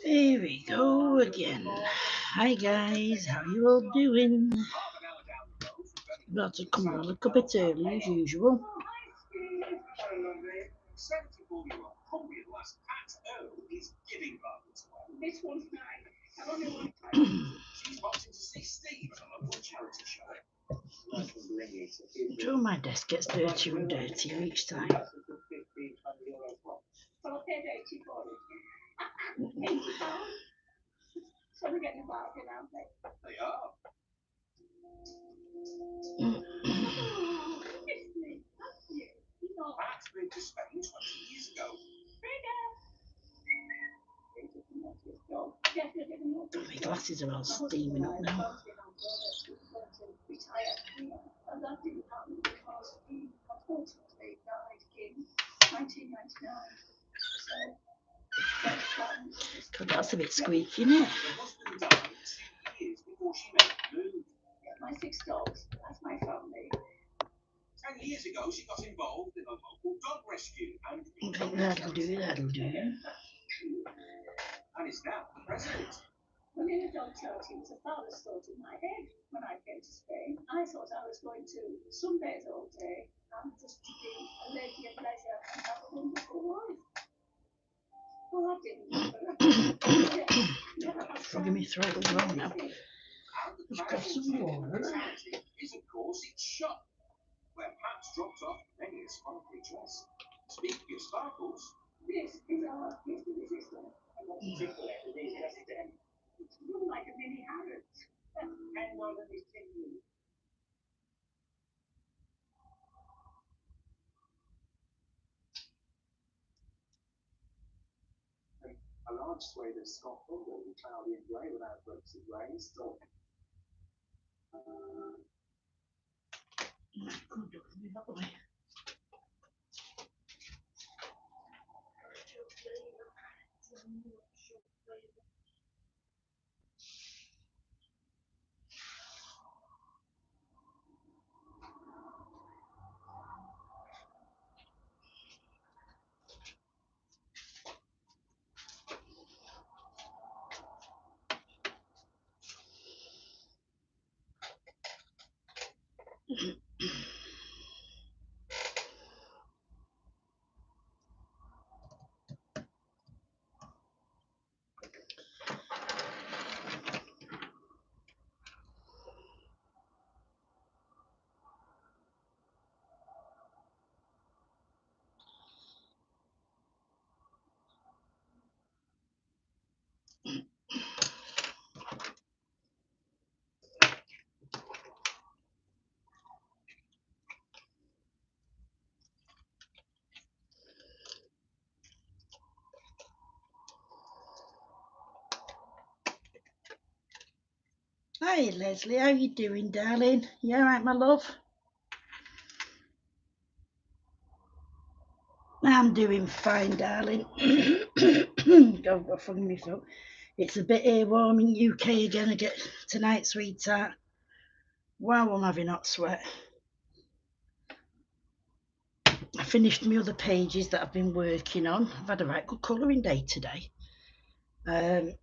Here we go again. Hi guys, how you all doing? About to come on a little bit early as usual. Sure, my desk gets dirtier and dirtier each time. So we're getting a bargain, aren't they? They are. Pat's been to Spain 20 years ago. My glasses are all steaming up now. God, that's a bit squeaky, isn't it? My 6 dogs, that's my family. 10 years ago, she got involved in a local dog rescue. And that'll do. And is now the president. When in a dog charity was a father's thought in my head when I came to Spain. I thought I was going to sunbathe all day and just to be a lady of leisure and have a wonderful life. Well, I didn't. Frogging me throat as well now. Just grab some water. Is of course its shop, where Pat's dropped off many a sparkly dress. Speaking of sparkles, this is our Mr. Resistant. It's run like a mini Harrods. And one of these things. A large swathe of Scotland will be cloudy and grey without breaks of rain. Still. Good, look at me that way. Hi Leslie, how you doing, darling? You alright, my love? I'm doing fine, darling. Go from me throat. It's a bit here warm in UK again tonight, sweetheart. Wow, I'm having hot sweat. I finished my other pages that I've been working on. I've had a right good colouring day today. I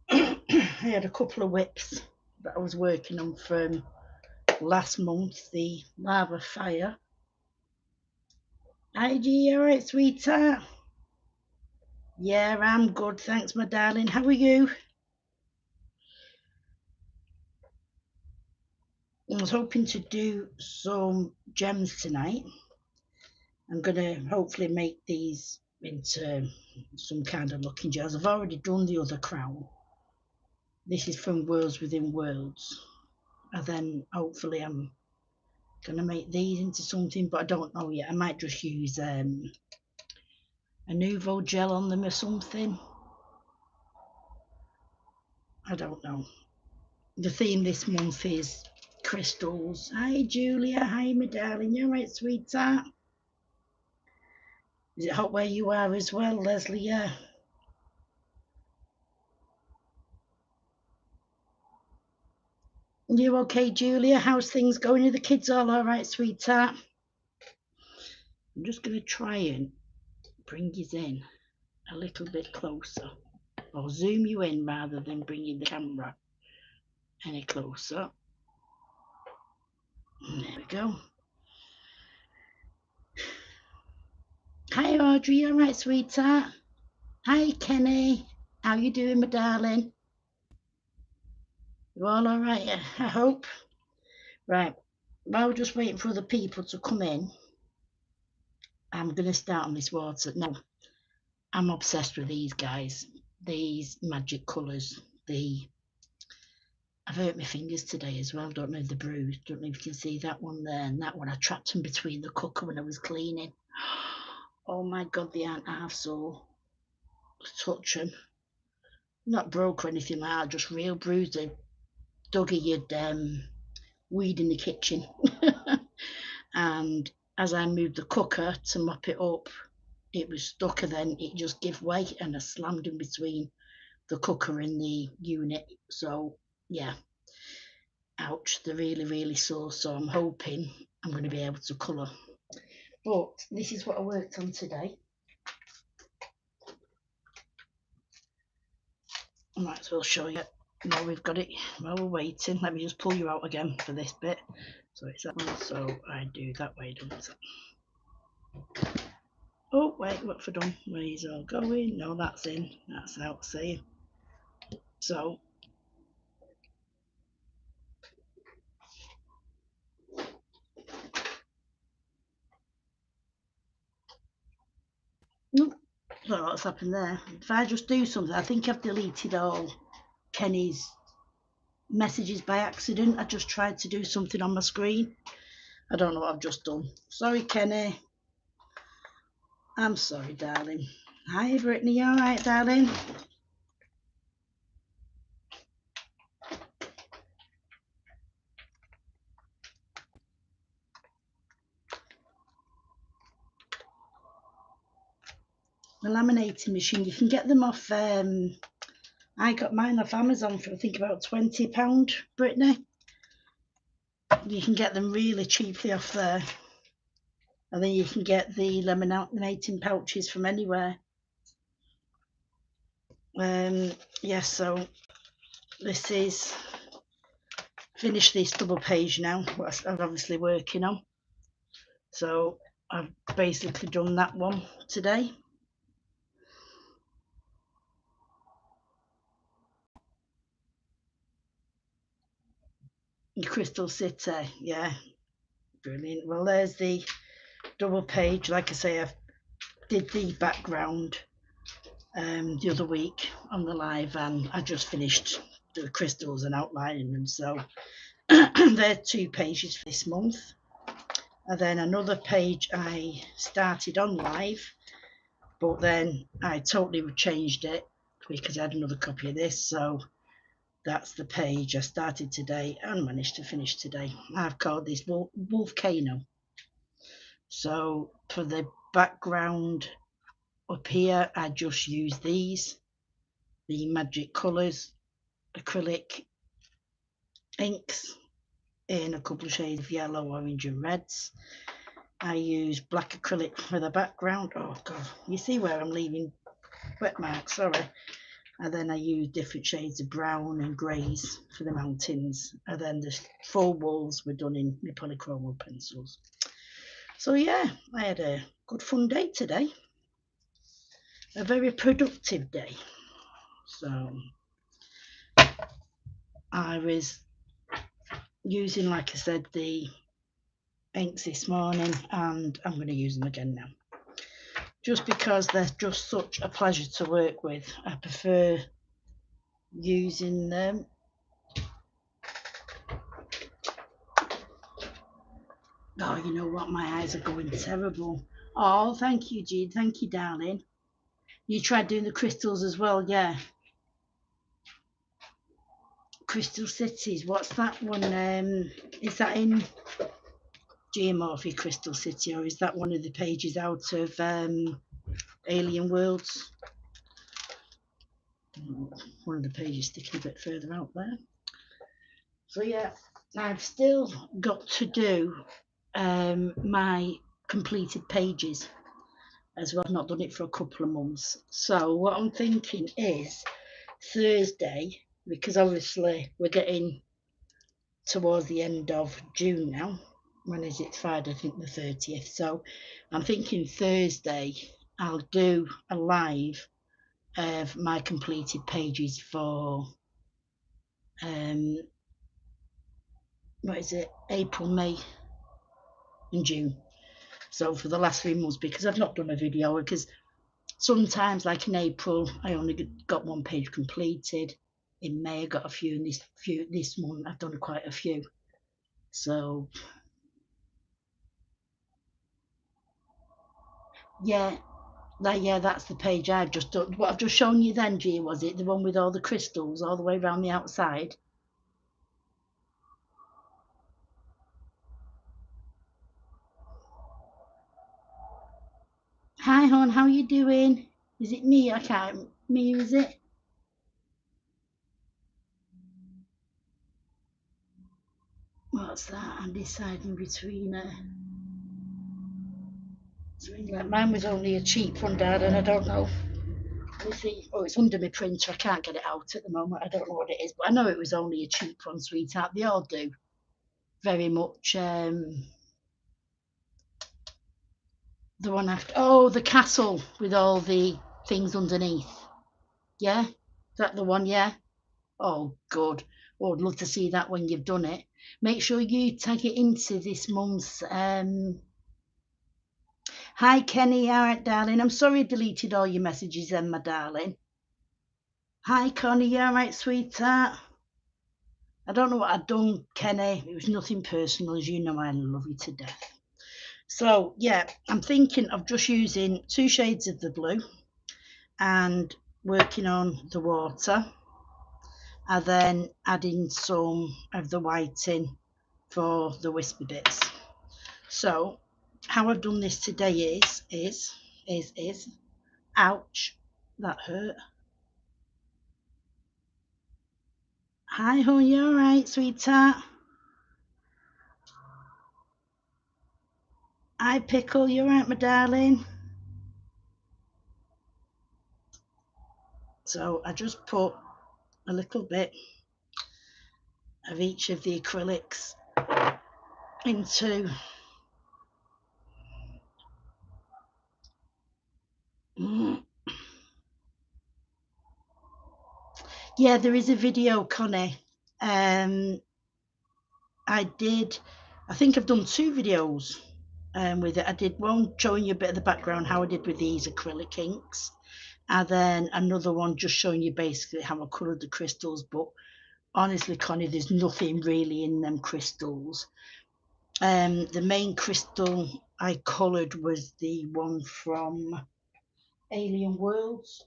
had a couple of whips that I was working on from last month, the Lava Fire. Hi G, you alright, sweetheart? Yeah, I'm good, thanks, my darling. How are you? I was hoping to do some gems tonight. I'm going to hopefully make these into some kind of looking gels. I've already done the other crown. This is from Worlds Within Worlds. And then hopefully I'm going to make these into something, but I don't know yet. I might just use a Nouveau gel on them or something. I don't know. The theme this month is crystals. Hi Julia, hi my darling. You alright, sweetheart? Is it hot where you are as well, Leslie? Yeah. You okay, Julia? How's things going? Are the kids all right, sweetheart? I'm just going to try and bring you in a little bit closer. or zoom you in rather than bringing the camera any closer. There we go. Hi Audrey, you alright sweetheart? Hi Kenny, how you doing my darling? You all alright, I hope? Right, while we're just waiting for other people to come in, I'm going to start on this water. Now, I'm obsessed with these guys, these magic colours. I've hurt my fingers today as well, don't know the bruise, don't know if you can see that one there and that one. I trapped them between the cooker when I was cleaning. Oh my God, they aren't half so. Touch them. Not broke or anything like that, just real bruised. Dougie, you'd weed in the kitchen. And as I moved the cooker to mop it up, it was stuck, and then it just gave way and I slammed in between the cooker and the unit. So yeah, ouch, they're really sore. So I'm hoping I'm going to be able to colour. But this is what I worked on today. I might as well show you while we've got it, while we're waiting. Let me just pull you out again for this bit. So it's that one, so I do that way, don't it? Oh wait, what have I done? Where's all going? No, that's in, that's out, see. So don't know what's happened there. If I just do something, I think I've deleted all Kenny's messages by accident. I just tried to do something on my screen. I don't know what I've just done. Sorry, Kenny. I'm sorry, darling. Hi, Brittany. You all right, darling? The laminating machine, you can get them off. I got mine off Amazon for I think about £20, Brittany. You can get them really cheaply off there. And then you can get the laminating pouches from anywhere. Yes, so this is finished this double page now, what I'm obviously working on. So I've basically done that one today. Crystal City, yeah, brilliant. Well, there's the double page. Like I say, I did the background the other week on the live, and I just finished the crystals and outlining them. So they're 2 pages for this month. And then another page I started on live, but then I totally changed it because I had another copy of this. So that's the page I started today and managed to finish today. I've called this Wolfcano. So for the background up here, I just use these, the Magic Colours acrylic inks in a couple of shades of yellow, orange and reds. I use black acrylic for the background. Oh God, you see where I'm leaving wet marks, sorry. And then I use different shades of brown and greys for the mountains. And then the full walls were done in my polychrome pencils. So yeah, I had a good fun day today. A very productive day. So I was using, like I said, the inks this morning, and I'm going to use them again now. Just because they're just such a pleasure to work with. I prefer using them. Oh, you know what? My eyes are going terrible. Oh, thank you, Jean. Thank you, darling. You tried doing the crystals as well, yeah. Crystal Cities. What's that one? Is that in Geomorphy Crystal City, or is that one of the pages out of Alien Worlds? One of the pages sticking a bit further out there. So yeah, I've still got to do my completed pages as well. I've not done it for a couple of months. So what I'm thinking is Thursday, because obviously we're getting towards the end of June now. When is it? Friday, I think the 30th. So I'm thinking Thursday I'll do a live of my completed pages for what is it, April, May and June. So for the last 3 months, because I've not done a video, because sometimes like in April I only got one page completed. In May I got a few, and this month I've done quite a few. So yeah, that's the page I've just done. What I've just shown you then, G, was it the one with all the crystals all the way around the outside? Hi hon, how you doing? Is it me? I can't. Me, is it? What's that? I'm deciding between like mine was only a cheap one, Dad, and I don't know. Let me see. Oh, it's under my printer. I can't get it out at the moment. I don't know what it is, but I know it was only a cheap one, sweetheart. They all do very much. The one after. Oh, the castle with all the things underneath. Yeah, is that the one? Yeah. Oh, good. Oh, I'd love to see that when you've done it. Make sure you tag it into this month's. Hi, Kenny. All right, darling. I'm sorry I deleted all your messages then, my darling. Hi, Connie. You all right, sweetheart? I don't know what I'd done, Kenny. It was nothing personal. As you know, I love you to death. So, yeah, I'm thinking of just using 2 shades of the blue and working on the water, and then adding some of the white in for the wispy bits. So how I've done this today is ouch, that hurt. Hi hon, you alright, sweetheart? Hi Pickle, you alright, my darling? So I just put a little bit of each of the acrylics into yeah, there is a video, Connie. I think I've done 2 videos with it. I did one showing you a bit of the background, how I did with these acrylic inks, and then another one just showing you basically how I coloured the crystals. But honestly, Connie, there's nothing really in them crystals. The main crystal I coloured was the one from Alien Worlds.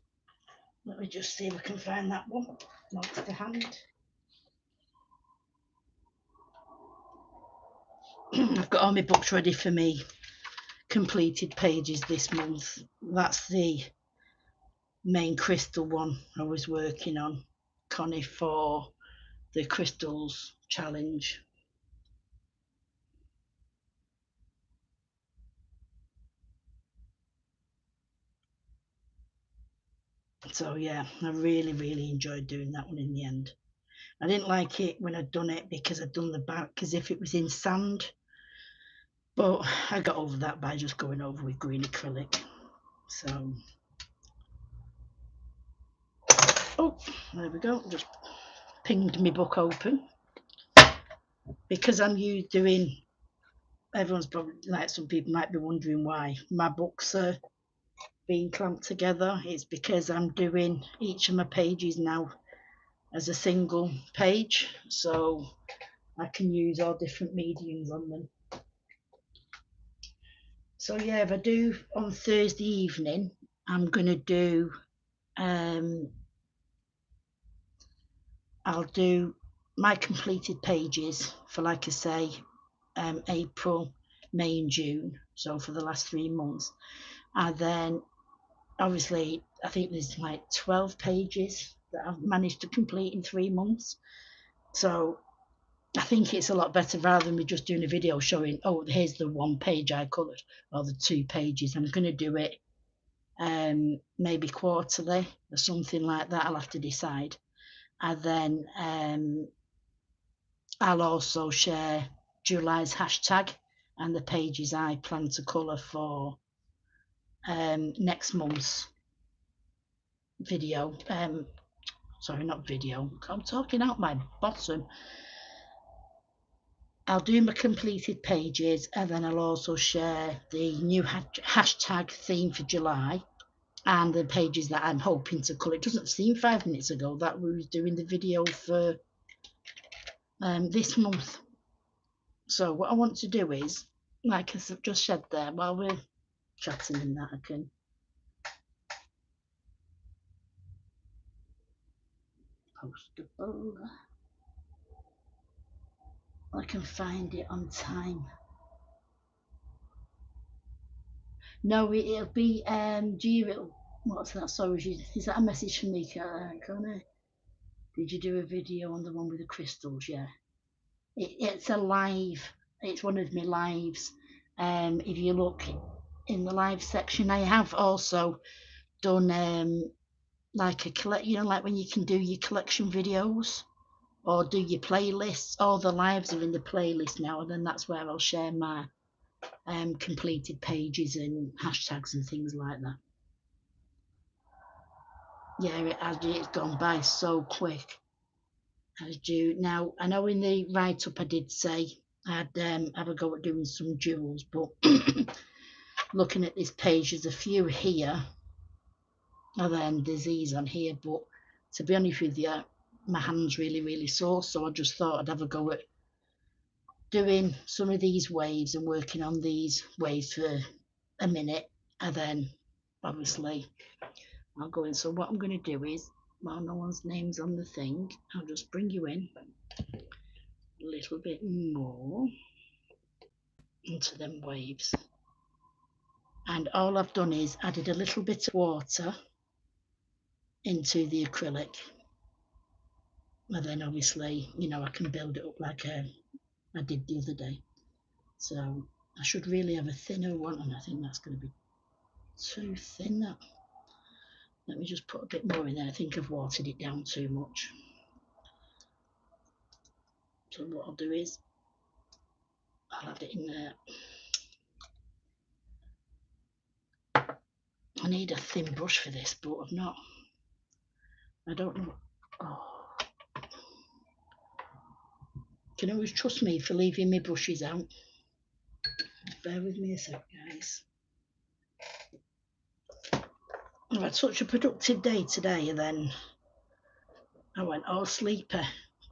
Let me just see if I can find that one next to hand. I've got all my books ready for me completed pages this month. That's the main crystal one I was working on, Connie, for the crystals challenge. So yeah, I really enjoyed doing that one in the end. I didn't like it when I'd done it because I'd done the back as if it was in sand, but I got over that by just going over with green acrylic. So oh, there we go, just pinged my book open because I'm doing, everyone's probably, like, some people might be wondering why my books are being clamped together. It's because I'm doing each of my pages now as a single page, so I can use all different mediums on them. So yeah, if I do on Thursday evening, I'm gonna do I'll do my completed pages for, like I say, April, May and June, so for the last 3 months. And then obviously I think there's like 12 pages that I've managed to complete in 3 months. So I think it's a lot better rather than me just doing a video showing, oh, here's the 1 page I coloured or the 2 pages. I'm going to do it maybe quarterly or something like that. I'll have to decide. And then I'll also share July's hashtag and the pages I plan to colour for next month's video. Sorry, not video. I'm talking out my bottom. I'll do my completed pages, and then I'll also share the new hashtag theme for July and the pages that I'm hoping to colour. It doesn't seem 5 minutes ago that we was doing the video for this month. So what I want to do is, like I just said there, while we're chatting in that, I can postable. I can find it on time. No, it'll be what's that? Sorry, is that a message from me, Connor? Did you do a video on the one with the crystals? Yeah, it's a live. It's one of my lives. If you look in the live section, I have also done like a collect. You know, like when you can do your collection videos or do your playlists. All the lives are in the playlist now, and then that's where I'll share my completed pages and hashtags and things like that. Yeah, it's gone by so quick. As do now, I know in the write-up I did say I'd have a go at doing some jewels, but looking at this page, there's a few here, and then there's these on here. But to be honest with you, my hand's really sore, so I just thought I'd have a go at doing some of these waves and working on these waves for a minute, and then obviously I'll go in. So what I'm going to do is, while no one's name's on the thing, I'll just bring you in a little bit more into them waves. And all I've done is added a little bit of water into the acrylic, and then obviously, you know, I can build it up like I did the other day. So I should really have a thinner one, and I think that's going to be too thin. That. Let me just put a bit more in there. I think I've watered it down too much. So what I'll do is I'll add it in there. I need a thin brush for this, but I've not. I don't know. Oh. Can always trust me for leaving my brushes out. Bear with me a sec, guys. I've had such a productive day today, and then I went all sleepy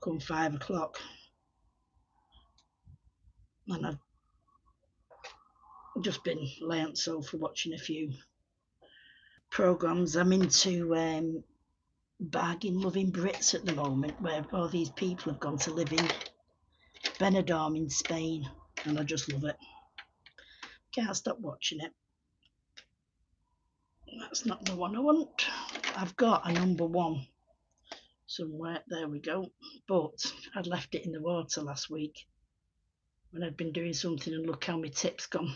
come 5 o'clock. And I've just been laying on the sofa watching a few programmes. I'm into bargain loving Brits at the moment, where all these people have gone to live in Benidorm in Spain, and I just love it. Can't stop watching it. That's not the one I want. I've got a number one somewhere. There we go. But I'd left it in the water last week when I'd been doing something, and look how my tip's gone.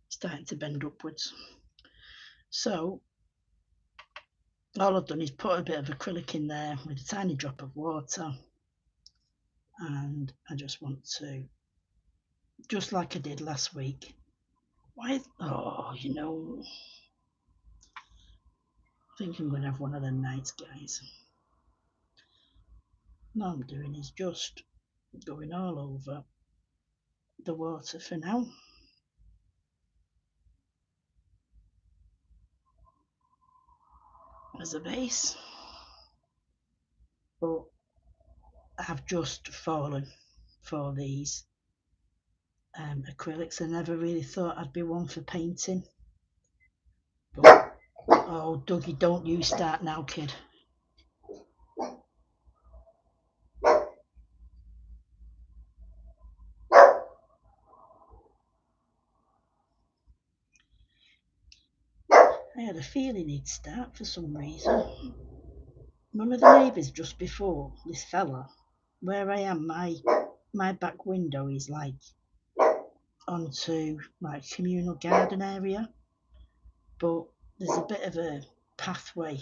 Starting to bend upwards. So all I've done is put a bit of acrylic in there with a tiny drop of water, and I just want to, just like I did last week. Why? Oh, you know, I think I'm going to have one of them nights, guys. All I'm doing is just going all over the water for now. As a base, but I've just fallen for these acrylics. I never really thought I'd be one for painting, but oh, Dougie, don't you start now, kid. I had a feeling he'd start for some reason. One of the neighbours just before this fella, where I am, my back window is like onto my communal garden area, but there's a bit of a pathway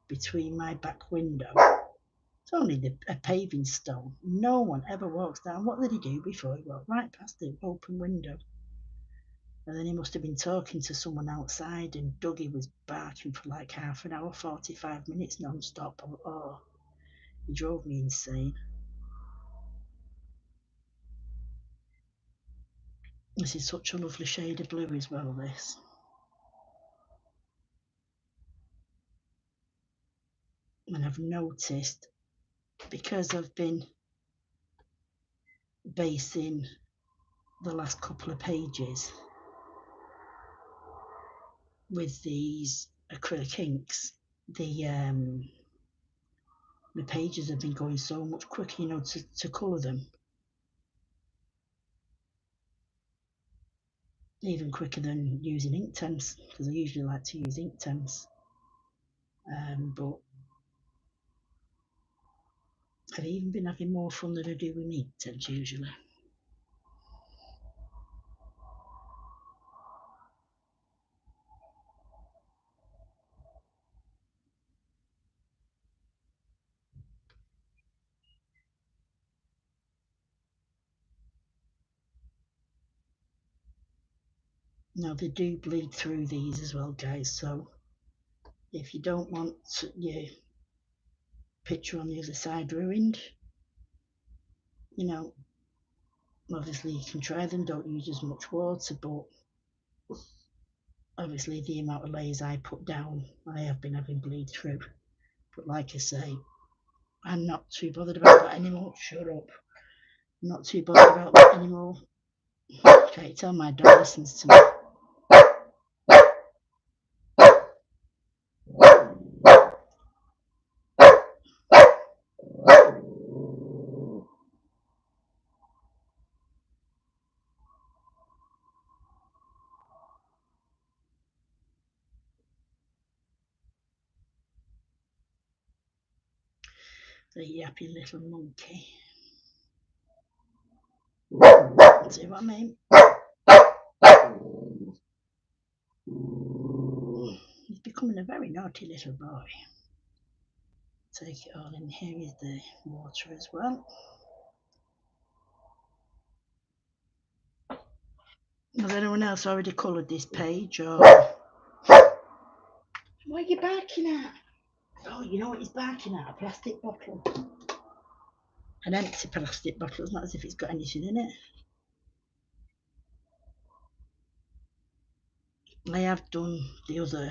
between my back window. It's only a paving stone. No one ever walks down. What did he do before he walked right past the open window? And then he must have been talking to someone outside, and Dougie was barking for like half an hour, 45 minutes non-stop. Oh, he drove me insane. This is such a lovely shade of blue as well, this. And I've noticed, because I've been basing the last couple of pages with these acrylic inks, the pages have been going so much quicker, you know, to colour them. Even quicker than using Inktense, because I usually like to use Inktense. But I've even been having more fun than I do with Inktense usually. Now they do bleed through these as well, guys, so if you don't want your picture on the other side ruined, you know, obviously you can try them, don't use as much water, but obviously the amount of layers I put down, I have been having bleed through. But like I say, I'm not too bothered about that anymore. Shut up. I'm not too bothered about that anymore. Okay, tell my dog listens to me. The yappy little monkey. See what I mean? He's becoming a very naughty little boy. Take it all in. Here is the water as well. Has anyone else already coloured this page, or what are you barking at? Oh, you know what he's barking at? A plastic bottle. An empty plastic bottle. It's not as if it's got anything in it. I have done the other.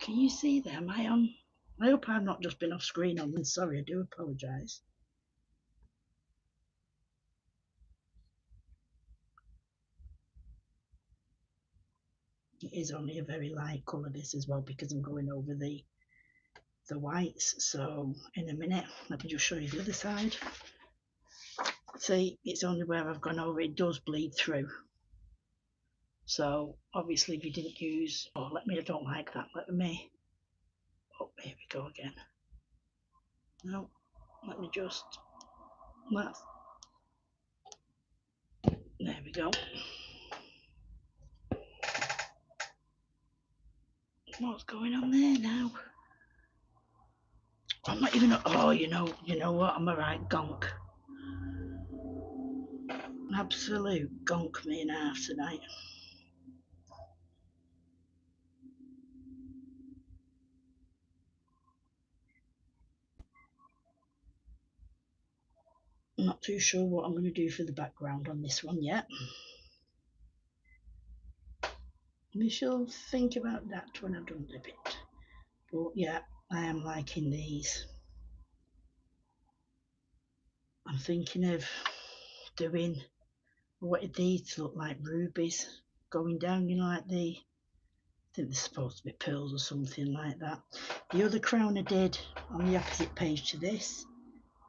Can you see that? Am I on? I hope I've not just been off screen on this. Sorry, I do apologise. It is only a very light colour, this as well, because I'm going over the whites. So in a minute, let me just show you the other side. See, it's only where I've gone over, it does bleed through. So obviously if you didn't use, oh, I don't like that, let me, oh, here we go again. No, let me just, there we go. What's going on there now? I'm not even, oh, you know what, I'm a right gonk. Absolute gonk me in half tonight. I'm not too sure what I'm going to do for the background on this one yet. We shall think about that when I've done a bit. But yeah, I am liking these. I'm thinking of doing, what these look like, rubies going down, you know, like I think they're supposed to be pearls or something like that. The other crown I did on the opposite page to this,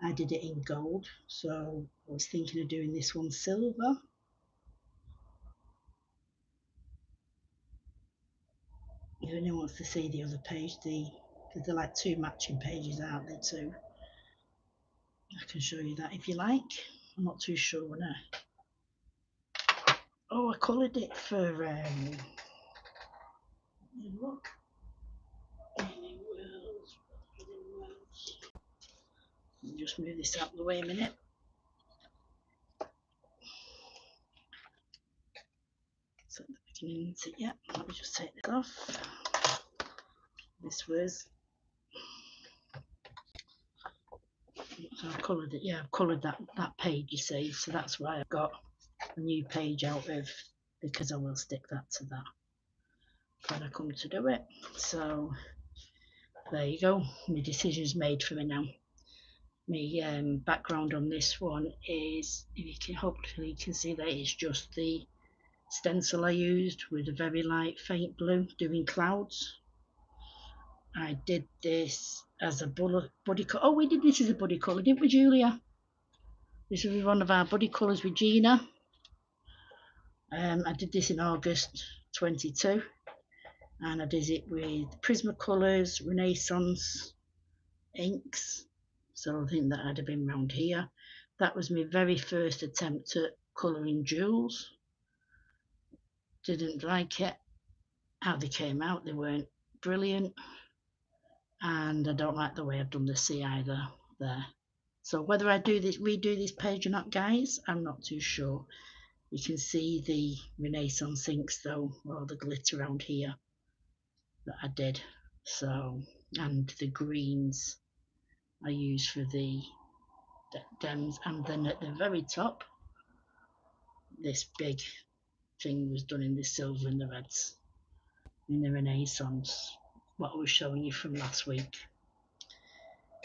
I did it in gold, so I was thinking of doing this one silver. If anyone wants to see the other page, because they're like two matching pages, aren't they, too? I can show you that if you like. I'm not too sure when I coloured it for Look. Just move this out of the way a minute. So the beginning, yeah, let me just take this off. This was, so I've coloured it, yeah, I've coloured that page, you see, so that's why I've got a new page out of, because I will stick that to that when I come to do it. So there you go, my decision's made for me now. My background on this one is, if you can, hopefully you can see that it's just the stencil I used with a very light faint blue doing clouds. I did this as a buddy colour. Oh, we did this as a buddy colour, didn't we, Julia? This was one of our buddy colours with Gina. I did this in August 22, and I did it with Prismacolors, Renaissance inks. So I think that I'd have been round here. That was my very first attempt at colouring jewels. Didn't like it, how they came out. They weren't brilliant, and I don't like the way I've done the sea either there. So whether I redo this page or not, guys, I'm not too sure. You can see the Renaissance inks though, or the glitter around here that I did. So, and the greens I use for the dems, and then at the very top, this big thing was done in the silver and the reds in the Renaissance, what I was showing you from last week.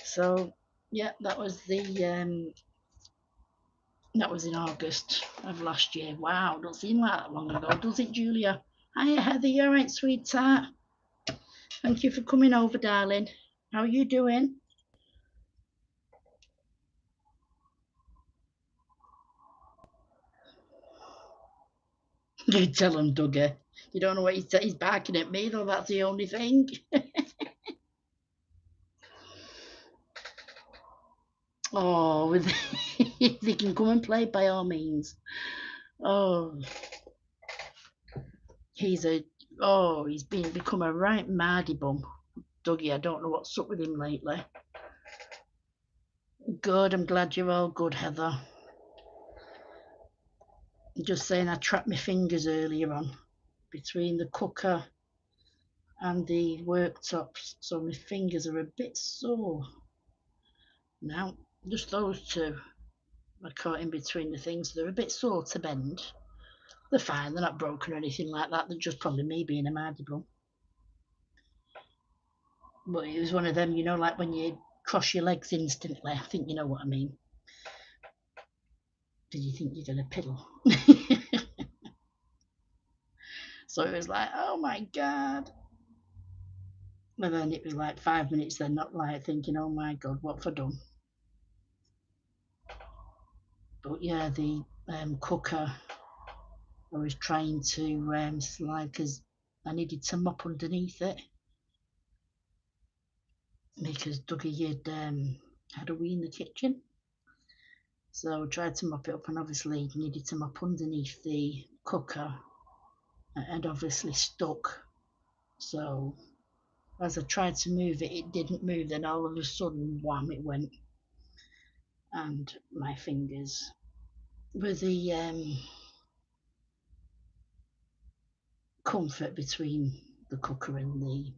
So yeah, that was the that was in August of last year. Wow, don't seem like that long ago, does it, Julia? Hiya, Heather, you alright, sweetheart? Thank you for coming over, darling. How are you doing? You tell him, Dougie. You don't know what he's barking at me, though, that's the only thing. Oh, if they can come and play, by all means. Oh, he's become a right mardy bum. Dougie, I don't know what's up with him lately. Good, I'm glad you're all good, Heather. I'm just saying I trapped my fingers earlier on between the cooker and the worktops, so my fingers are a bit sore now. Just those two are caught in between the things. They're a bit sore to bend. They're fine, they're not broken or anything like that. They're just probably me being a mardy bum. But it was one of them, you know, like when you cross your legs instantly. I think you know what I mean. Did you think you're going to piddle? So it was like, oh my God. And then it was like 5 minutes then, not like thinking, oh my God, what have I done? But yeah, the cooker, I was trying to slide because I needed to mop underneath it because Dougie had a wee in the kitchen. So I tried to mop it up and obviously needed to mop underneath the cooker and obviously stuck. So as I tried to move it, it didn't move. Then all of a sudden, wham, it went. And my fingers were the comfort between the cooker and the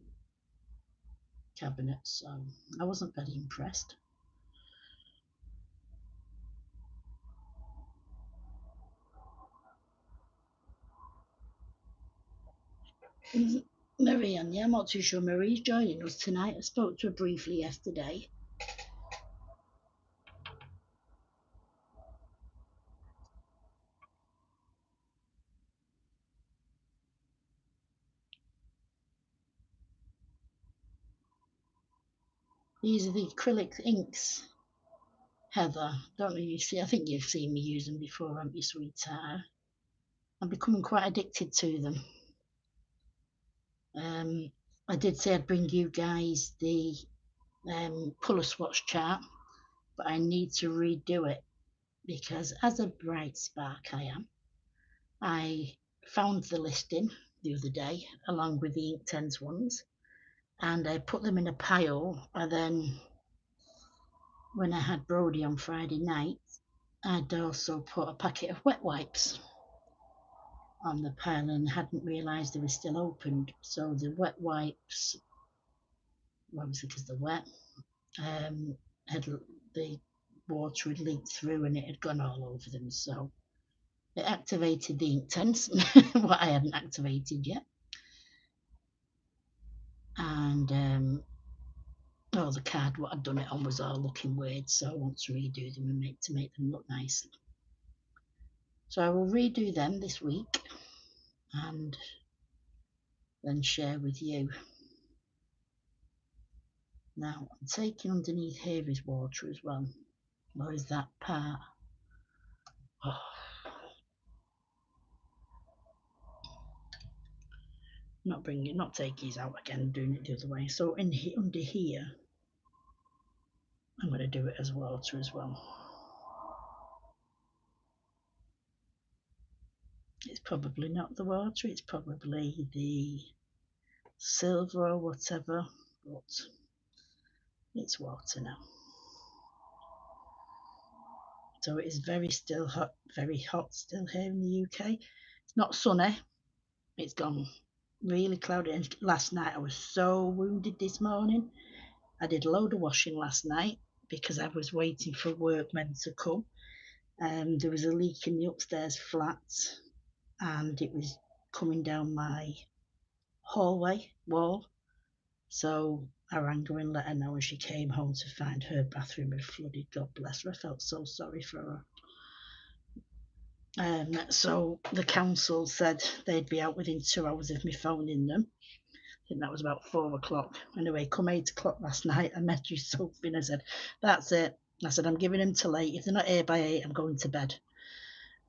cabinet. So I wasn't very impressed. Marianne, yeah, I'm not too sure Marie's joining us tonight. I spoke to her briefly yesterday. These are the acrylic inks, Heather. Don't know if you see, I think you've seen me use them before, haven't you, sweetheart? I'm becoming quite addicted to them. I did say I'd bring you guys the colour swatch chart, but I need to redo it because as a bright spark I am, I found the listing the other day, along with the Inktense ones, and I put them in a pile. And then when I had Brody on Friday night, I'd also put a packet of wet wipes on the pile and hadn't realised they were still opened. So the wet wipes, obviously because they're wet, had the water had leaked through and it had gone all over them. So it activated the Inktense, what I hadn't activated yet. And the card what I'd done it on was all looking weird, so I want to redo them and make them look nice. So I will redo them this week and then share with you. Now I'm taking underneath here is water as well. Or is that part? Oh. Not taking these out again, doing it the other way. So in here, under here, I'm going to do it as water as well. It's probably not the water, it's probably the silver or whatever, but it's water now. So it is very hot still here in the UK. It's not sunny, it's gone really cloudy. And last night I was so wounded this morning. I did a load of washing last night because I was waiting for workmen to come. There was a leak in the upstairs flat and it was coming down my hallway wall. So I rang her and let her know, and she came home to find her bathroom had flooded. God bless her. I felt so sorry for her. So the council said they'd be out within 2 hours of me phoning them. I think that was about 4 o'clock. Anyway, come 8 o'clock last night, I messaged Sophie and I said, that's it. I said, I'm giving them till 8. If they're not here by 8, I'm going to bed.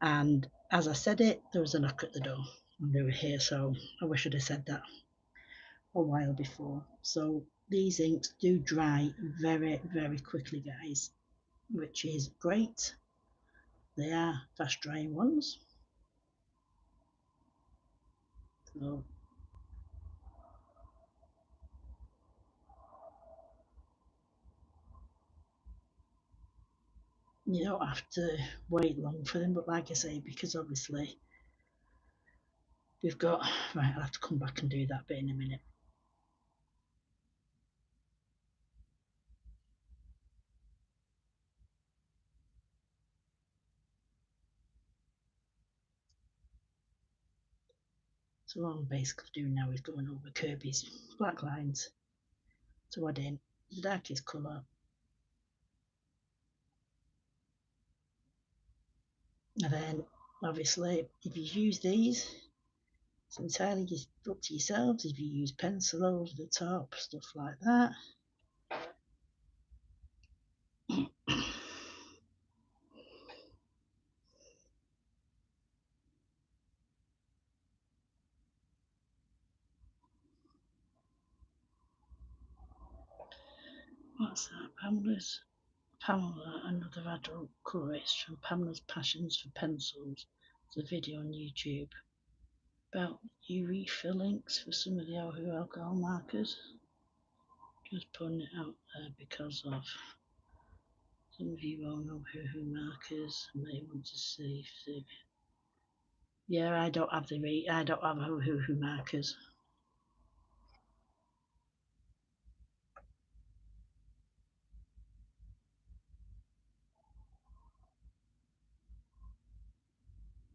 And as I said it, there was a knock at the door and they were here. So I wish I'd have said that a while before. So these inks do dry very, very quickly, guys, which is great. They are fast drying ones. So you don't have to wait long for them, but like I say, because obviously we've got, right, I'll have to come back and do that bit in a minute. So what I'm basically doing now is going over Kerby's black lines to add in the darkest colour. And then obviously if you use these, it's entirely just up to yourselves. If you use pencil over the top, stuff like that. What's that? Pamela, another adult colorist from Pamela's Passions for Pencils. It's a video on YouTube about new refill links for some of the alcohol markers. Just putting it out there because of some of you won't know who markers and may want to see if they... Yeah, I don't have who markers.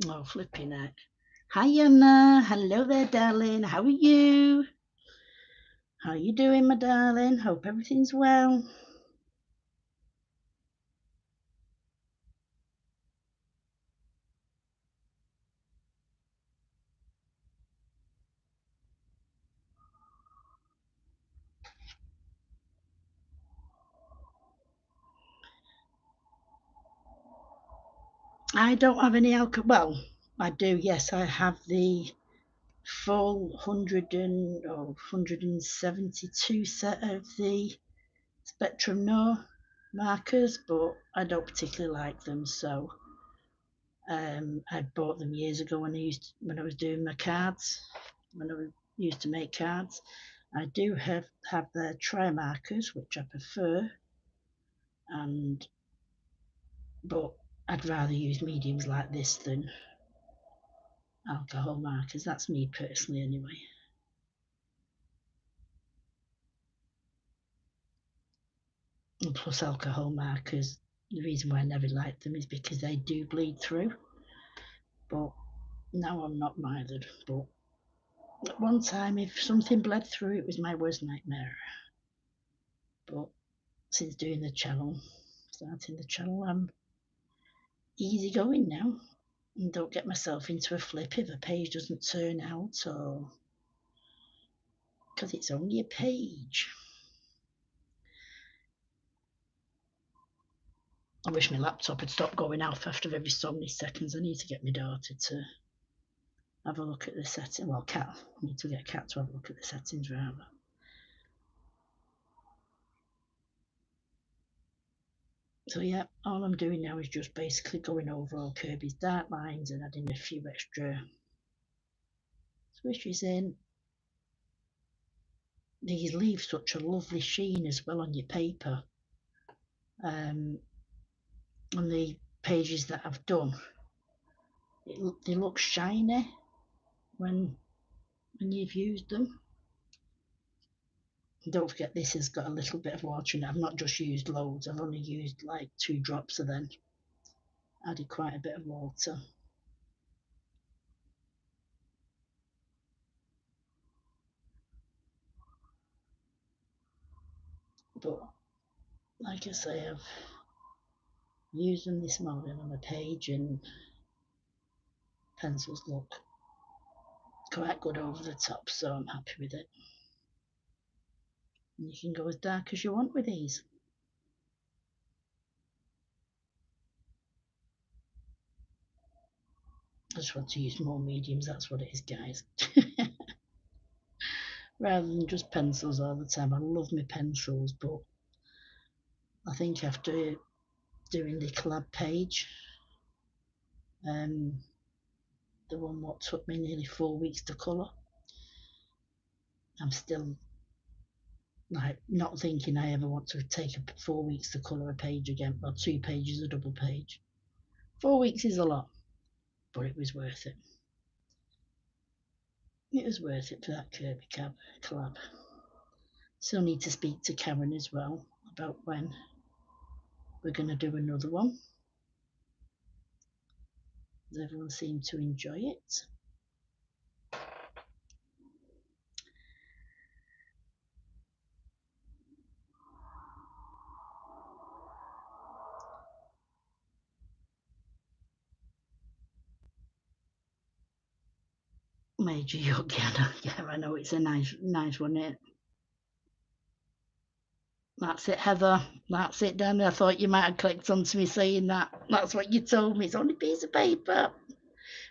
Oh, flipping heck. Hi Anna, hello there darling, how are you? How are you doing my darling? Hope everything's well. I don't have any alcohol. Well, I do, yes. I have the full 172 set of the Spectrum No markers, but I don't particularly like them. So I bought them years ago when I was doing my cards. when I used to make cards. I do have the tri markers, which I prefer, but I'd rather use mediums like this than alcohol markers. That's me personally, anyway. And plus, alcohol markers, the reason why I never liked them is because they do bleed through. But now I'm not bothered. But at one time, if something bled through, it was my worst nightmare. But since doing starting the channel, I'm easy going now and don't get myself into a flip if a page doesn't turn out, or because it's only a page. I wish my laptop had stopped going off after every so many seconds. I need to get my daughter to have a look at the settings. Well, Cat, I need to get Cat to have a look at the settings rather. So yeah, all I'm doing now is just basically going over all Kerby's dark lines and adding a few extra swishes in. These leave such a lovely sheen as well on your paper. On the pages that I've done, they look shiny when you've used them. And don't forget, this has got a little bit of water in it. I've not just used loads, I've only used like 2 drops, and then added quite a bit of water. But like I say, I've used them this morning on a page, and pencils look quite good over the top, so I'm happy with it. And you can go as dark as you want with these. I just want to use more mediums, that's what it is, guys. Rather than just pencils all the time. I love my pencils, but I think after doing the collab page, the one what took me nearly 4 weeks to colour, I'm still like not thinking I ever want to take 4 weeks to colour a page again, or 2 pages a double page. 4 weeks is a lot, but it was worth it. It was worth it for that Kerby collab. Still need to speak to Karen as well about when we're going to do another one. Everyone seemed to enjoy it. Major Yug, yeah, I know it's a nice one, isn't it? That's it, Heather. That's it, Danny. I thought you might have clicked onto me saying that. That's what you told me. It's only a piece of paper,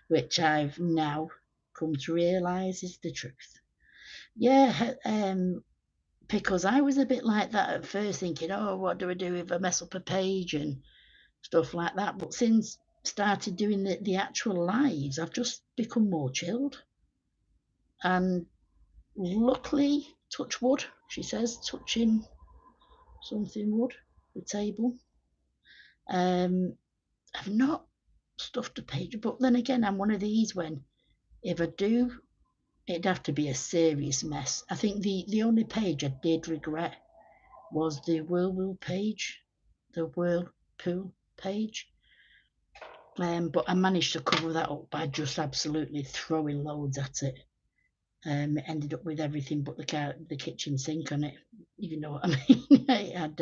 which I've now come to realise is the truth. Yeah, because I was a bit like that at first, thinking, oh, what do I do if I mess up a page and stuff like that. But since started doing the actual lives, I've just become more chilled. And luckily, touch wood, she says, touching something wood, the table. I've not stuffed a page, but then again, I'm one of these when if I do, it'd have to be a serious mess. I think the only page I did regret was the whirlpool page, but I managed to cover that up by just absolutely throwing loads at it. It ended up with everything but the kitchen sink on it, if you know what I mean. It had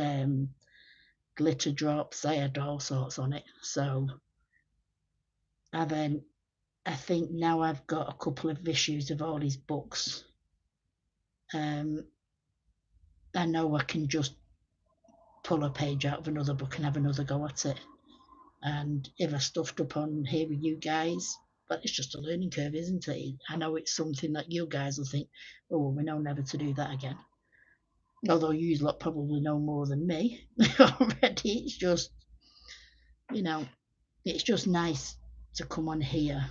glitter drops, I had all sorts on it. So I think now I've got a couple of issues of all his books. I know I can just pull a page out of another book and have another go at it. And if I stuffed up on here with you guys, but it's just a learning curve, isn't it? I know it's something that you guys will think, oh, we know never to do that again. Although you lot probably know more than me already. It's just, it's just nice to come on here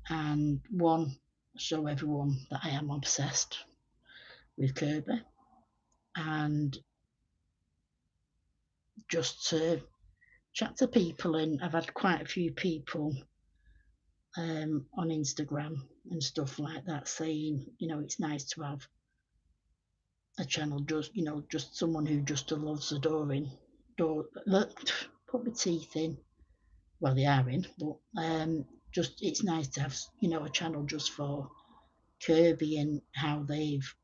and one, show everyone that I am obsessed with Kerby, and just to chat to people. And I've had quite a few people on Instagram and stuff like that saying, it's nice to have a channel, just someone who just loves adoring. Look, put my teeth in. Well, they are in, but just it's nice to have, a channel just for Kerby and how they've,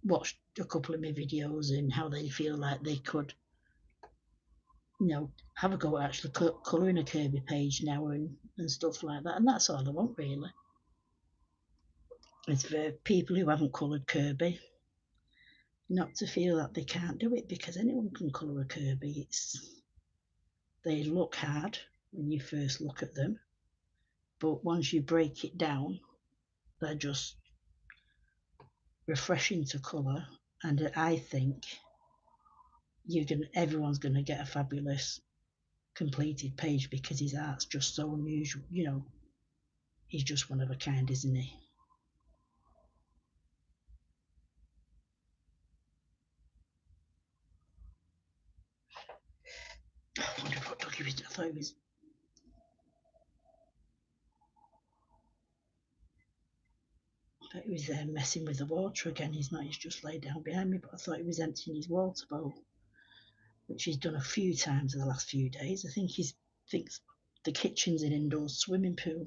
watched a couple of my videos and how they feel like they could, have a go at actually colouring a Kerby page now and stuff like that. And that's all I want really. It's for people who haven't coloured Kerby not to feel that they can't do it, because anyone can colour a Kerby. They look hard when you first look at them, but once you break it down, they're just refreshing to colour. And I think everyone's gonna get a fabulous completed page, because his art's just so unusual. He's just one of a kind, isn't he? I wonder what dog he was. I thought he was messing with the water again. He's not. He's just laid down behind me. But I thought he was emptying his water bowl, which he's done a few times in the last few days. I think he thinks the kitchen's an indoor swimming pool.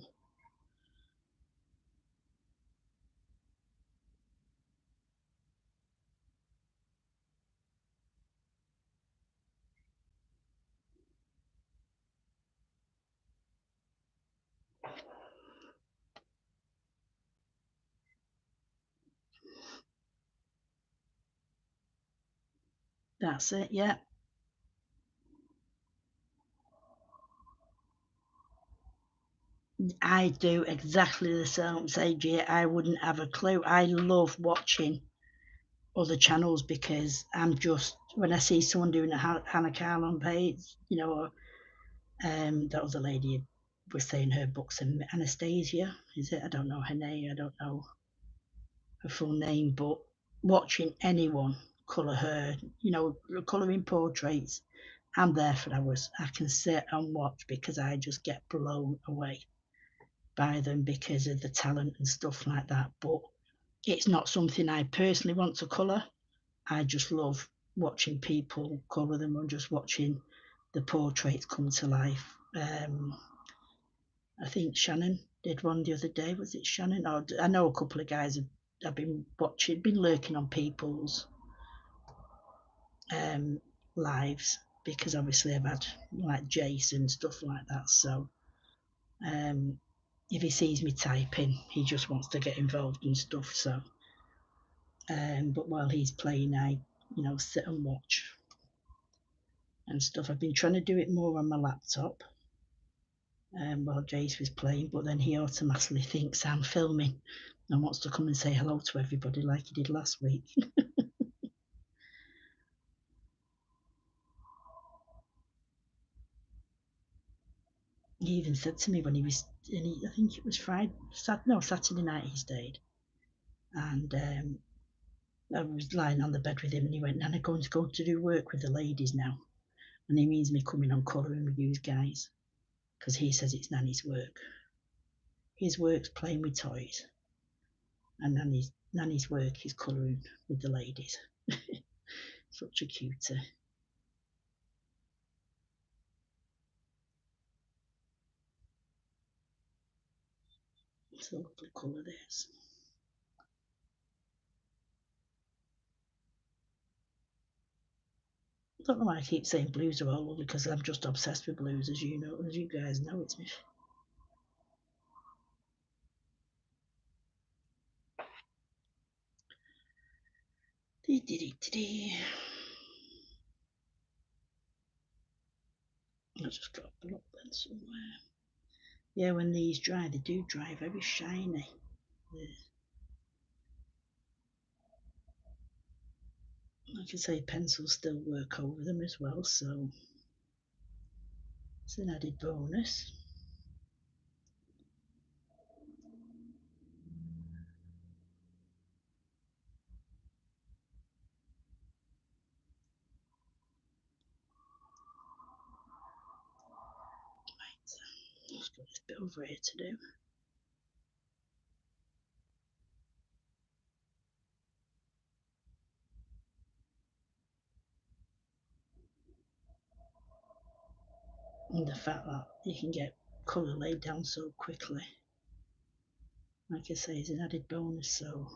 That's it. Yeah. I do exactly the same, AJ. I wouldn't have a clue. I love watching other channels, because I'm just, when I see someone doing a Hannah Carlon page, or that other lady was saying her books, and Anastasia, is it? I don't know her name. I don't know her full name, but watching anyone colour her, colouring portraits, I'm there for hours. I can sit and watch, because I just get blown away by them because of the talent and stuff like that. But it's not something I personally want to colour. I just love watching people colour them, and just watching the portraits come to life. I think Shannon did one the other day. Was it Shannon? Or I know a couple of guys have been watching, been lurking on people's um, lives, because obviously I've had like Jason stuff like that. So um, if he sees me typing, he just wants to get involved and stuff. So, but while he's playing, I, sit and watch and stuff. I've been trying to do it more on my laptop while Jace was playing, but then he automatically thinks I'm filming and wants to come and say hello to everybody like he did last week. He even said to me when he was, I think it was Saturday night he stayed, and I was lying on the bed with him, and he went, "Nan, I'm going to go to do work with the ladies now," and he means me coming on colouring with you guys, because he says it's Nanny's work. His work's playing with toys, and Nanny's work is colouring with the ladies. Such a cutie. It's a lovely colour, this. I don't know why I keep saying blues are all lovely, because I'm just obsessed with blues, as you guys know. It's me. I just got a block pen somewhere. Yeah, when these dry, they do dry very shiny. Like I say, pencils still work over them as well, so it's an added bonus. got this bit over here to do. And the fact that you can get colour laid down so quickly, like I say, is an added bonus. So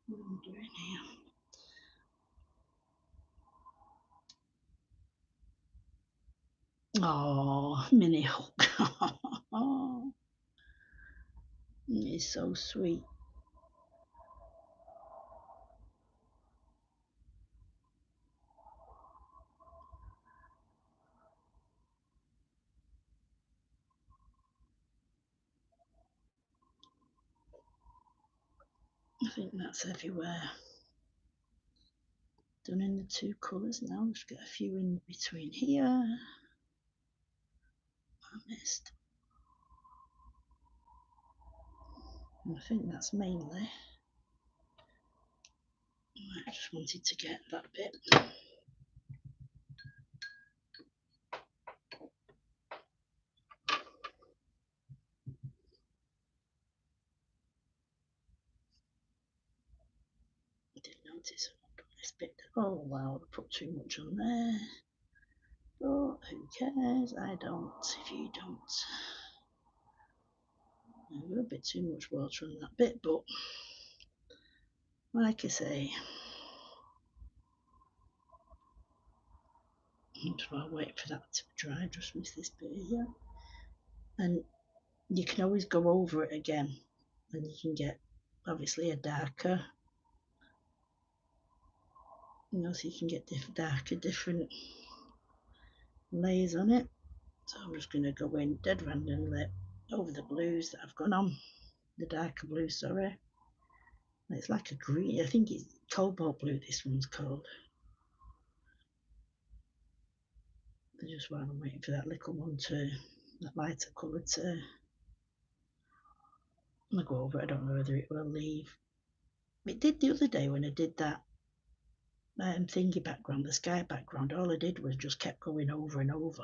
what am I doing here? Oh, Mini Hook. Oh, it's so sweet. I think that's everywhere. Done in the two colours now. Just get a few in between here. I missed. And I think that's mainly. I just wanted to get that bit. Didn't notice this bit. Oh wow, I put too much on there. But who cares? I don't. If you don't. I got a bit too much water on that bit, but like I say, I'll wait for that to dry. Just miss this bit here, and you can always go over it again, and you can get obviously a darker. So you can get darker, different layers on it. So I'm just going to go in dead randomly over the blues that I've got on, the darker blue, sorry. It's like a green, I think it's cobalt blue this one's called. Just while I'm waiting for that little one to, that lighter colour to, I'll go over it. I don't know whether it will leave. It did the other day when I did that thingy background, the sky background. All I did was just kept going over and over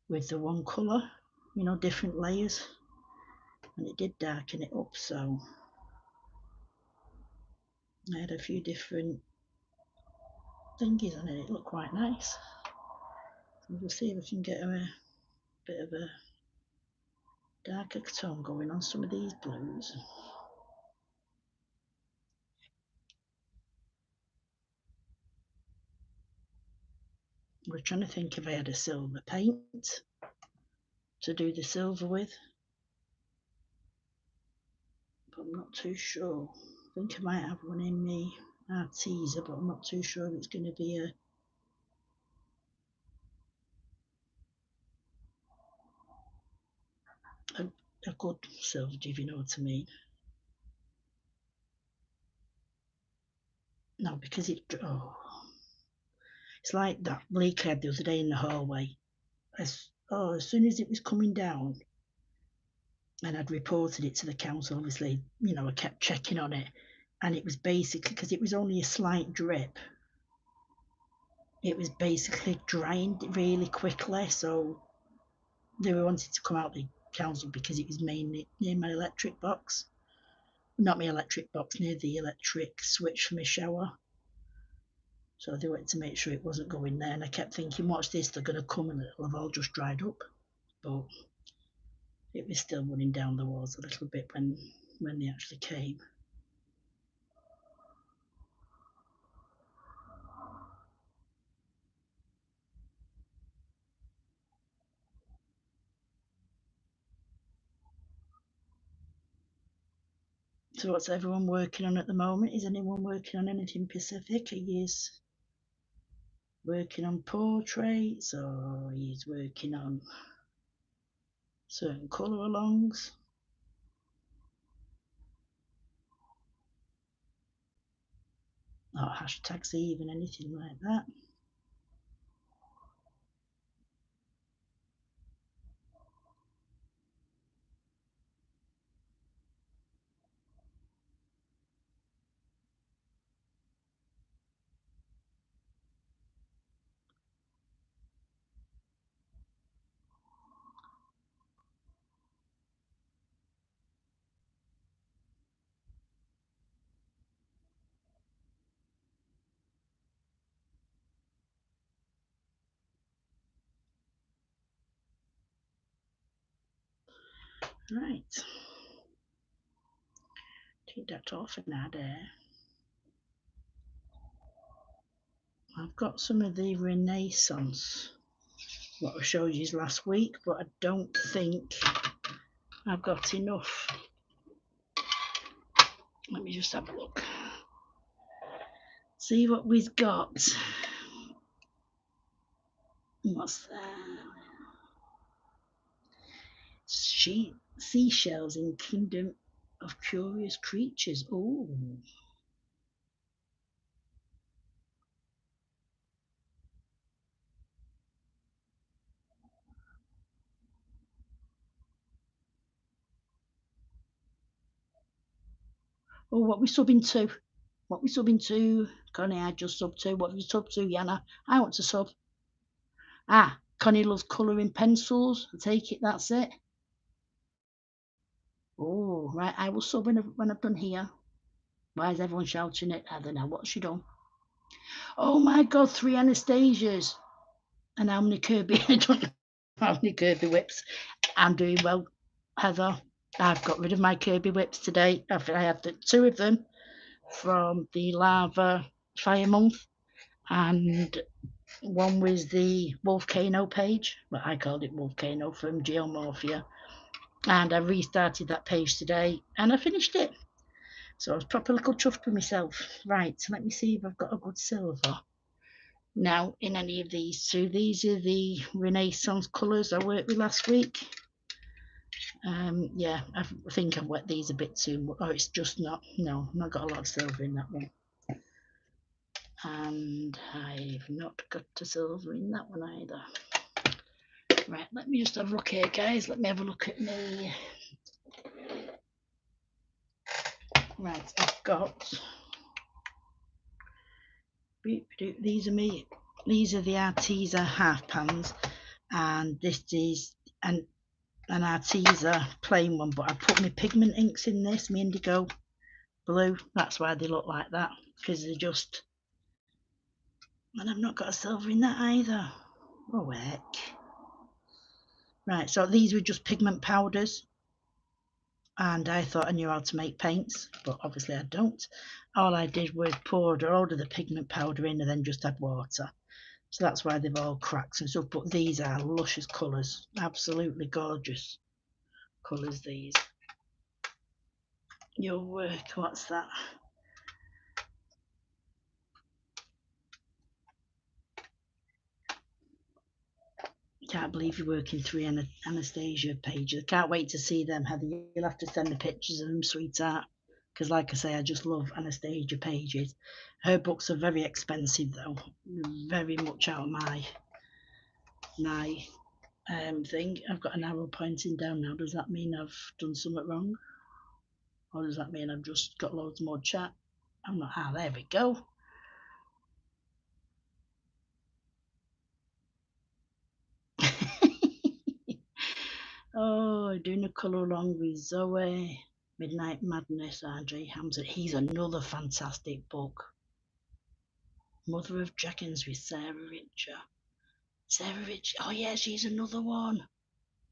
with the one colour, different layers, and it did darken it up. So I had a few different thingies on it. It looked quite nice. So we'll see if I can get a bit of a darker tone going on some of these blues. We're trying to think if I had a silver paint to do the silver with, but I'm not too sure. I think I might have one in me Artesa, but I'm not too sure if it's going to be a good silver, if you know what I mean. No, because it's like that leak I had the other day in the hallway. As soon as it was coming down, and I'd reported it to the council, obviously, I kept checking on it, and it was basically, because it was only a slight drip, it was basically drying really quickly, so they wanted to come out the council because it was mainly near my electric box. Not my electric box, near the electric switch for my shower. So they wanted to make sure it wasn't going there, and I kept thinking, watch this, they're going to come and it'll have all just dried up. But it was still running down the walls a little bit when they actually came. So what's everyone working on at the moment? Is anyone working on anything specific? Are you working on portraits, or he's working on certain colour alongs? or hashtags even, anything like that. Right, take that off now there. I've got some of the Renaissance, what I showed you last week, but I don't think I've got enough. Let me just have a look. See what we've got. What's that? Seashells in Kingdom of Curious Creatures. Oh. Oh, what we subbing to? What we subbing to? Connie, I just sub to. What you sub to, Yana? I want to sub. Ah, Connie loves colouring pencils. I take it that's it. Oh, right. I will sub when I've done here. Why is everyone shouting it? I don't know. What's she done? Oh my God, 3 Anastasias. And how many Kirby? I don't know how many Kirby whips. I'm doing well, Heather. I've got rid of my Kirby whips today. I had 2 of them from the Lava Fire Month, and one was the Volcano page. Well, I called it Volcano from Geomorphia. And I restarted that page today and I finished it. So I was proper little chuffed with myself. Right, so let me see if I've got a good silver. Now, in any of these two, these are the Renaissance colours I worked with last week. Yeah, I think I've wet these a bit too much. Oh, it's just not, no, I've not got a lot of silver in that one. And I've not got a silver in that one either. Right, let me just have a look here, guys. Let me have a look at me. Right, I've got, these are me. These are the Arteza half pans, and this is an Arteza plain one, but I put my pigment inks in this, my indigo blue. That's why they look like that, because they're just, and I've not got a silver in that either. Oh heck. Right, so these were just pigment powders, and I thought I knew how to make paints, but obviously I don't. All I did was poured all of the pigment powder in and then just add water. So that's why they've all cracked and stuff, but these are luscious colours, absolutely gorgeous colours these. Your work, what's that? Can't believe you're working 3 Anastasia pages. I can't wait to see them, Heather. You'll have to send me pictures of them, sweetheart. Because, like I say, I just love Anastasia pages. Her books are very expensive, though. Very much out of my thing. I've got an arrow pointing down now. Does that mean I've done something wrong? Or does that mean I've just got loads more chat? I'm not. Ah, there we go. Oh, doing a colour along with Zoe. Midnight Madness, R.J. Hamza. He's another fantastic book. Mother of Dragons with Sarah Richer. Sarah Richer. Oh, yeah, she's another one.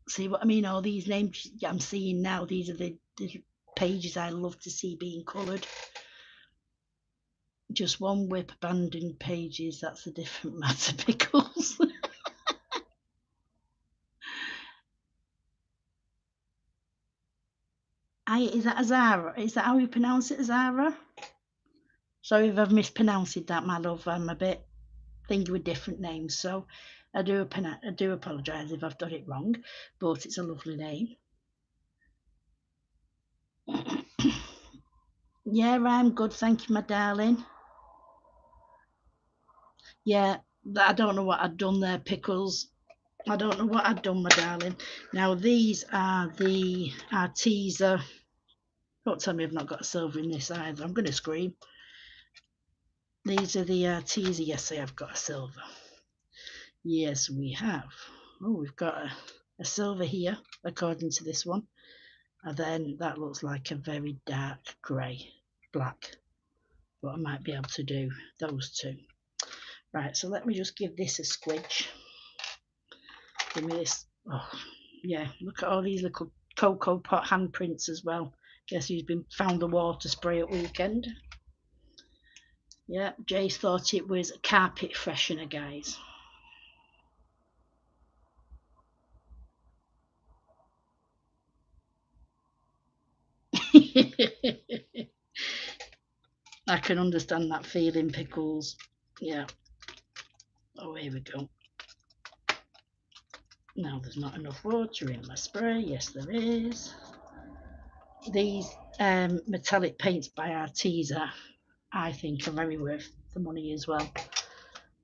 See what I mean? All these names I'm seeing now, these are the pages I love to see being coloured. Just one whip abandoned pages, that's a different matter, Pickles. Is that Azara? Is that how you pronounce it, Azara? Sorry if I've mispronounced that, my love. I'm a bit thingy with different names, so I do apologise if I've done it wrong, but it's a lovely name. Yeah, I'm good, thank you, my darling. Yeah, I don't know what I'd done there, Pickles. I don't know what I'd done, my darling. Now, these are the Arteza. Don't tell me I've not got a silver in this either. I'm going to scream. These are the Arteza. Yes, I have got a silver. Yes, we have. Oh, we've got a silver here, according to this one. And then that looks like a very dark grey, black. But I might be able to do those two. Right, so let me just give this a squidge. Give me this. Oh, yeah, look at all these little cocoa pot handprints as well. Guess who's been found the water spray at weekend? Yeah, Jace thought it was a carpet freshener, guys. I can understand that feeling, Pickles. Yeah. Oh, here we go. Now there's not enough water in my spray. Yes, there is. These metallic paints by Arteza, I think, are very worth the money as well.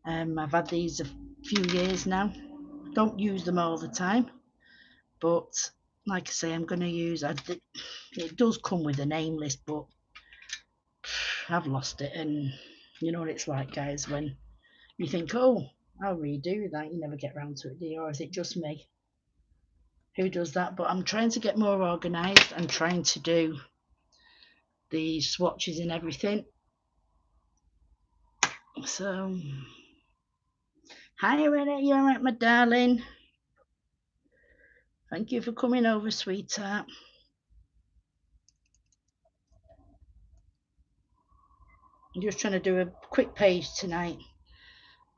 I've had these a few years now. Don't use them all the time, but like I say, I'm going to use. It does come with a name list, but I've lost it, and you know what it's like, guys. When you think, "Oh, I'll redo that," you never get round to it, do you? Or is it just me who does that? But I'm trying to get more organised. I'm trying to do the swatches and everything. So, hi, Renee. You all right, my darling? Thank you for coming over, sweetheart. I'm just trying to do a quick page tonight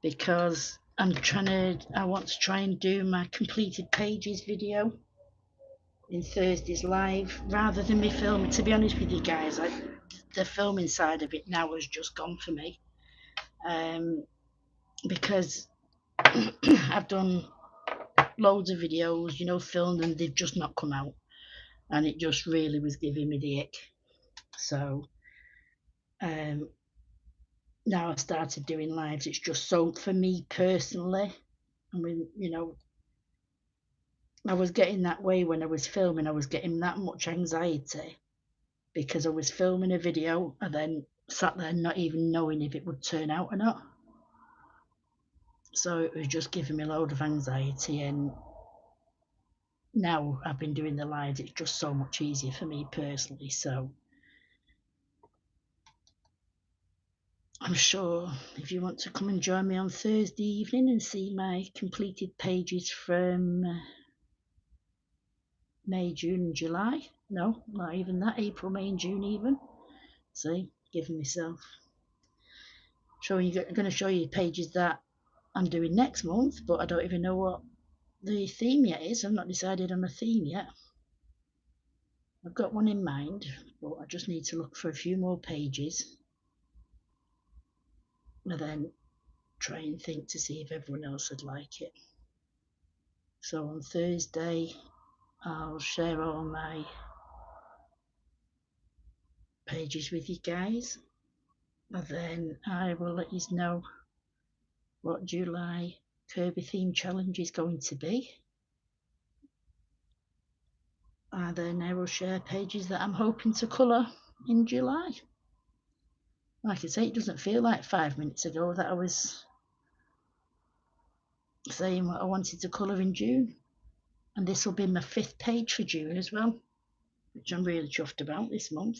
because I want to try and do my completed pages video in Thursday's live rather than me filming. To be honest with you guys, the filming side of it now has just gone for me, because I've done loads of videos, filmed, and they've just not come out, and it just really was giving me the ick. So now I've started doing lives. It's just so, for me personally, I mean, I was getting that way when I was filming. I was getting that much anxiety because I was filming a video and then sat there not even knowing if it would turn out or not. So it was just giving me a load of anxiety. And now I've been doing the lives, it's just so much easier for me personally. So I'm sure if you want to come and join me on Thursday evening and see my completed pages from May, June, and July. No, not even that. April, May, and June, even. See, giving myself. I'm going to show you pages that I'm doing next month, but I don't even know what the theme yet is. I've not decided on a theme yet. I've got one in mind, but I just need to look for a few more pages and then try and think to see if everyone else would like it. So on Thursday, I'll share all my pages with you guys, and then I will let you know what July Kirby theme challenge is going to be. And then I will share pages that I'm hoping to colour in July. Like I say, it doesn't feel like 5 minutes ago that I was saying what I wanted to colour in June. And this will be my 5th page for June as well, which I'm really chuffed about this month.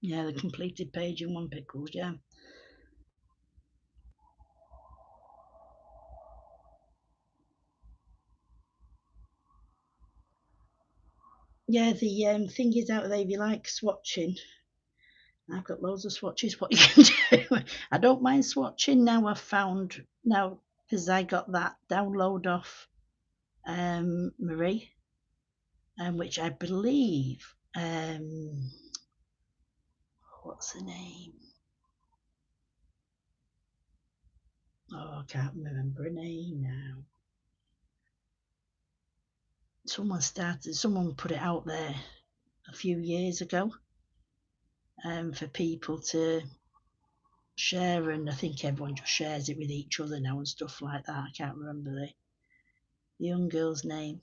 Yeah, the completed page in one, Pickles, yeah. Yeah, the thing is out there, if you like swatching, I've got loads of swatches what you can do. I don't mind swatching now. I've found now, because I got that download off Marie, which I believe, what's the name? Oh, I can't remember her name now. Someone put it out there a few years ago for people to share, and I think everyone just shares it with each other now and stuff like that. I can't remember the young girl's name.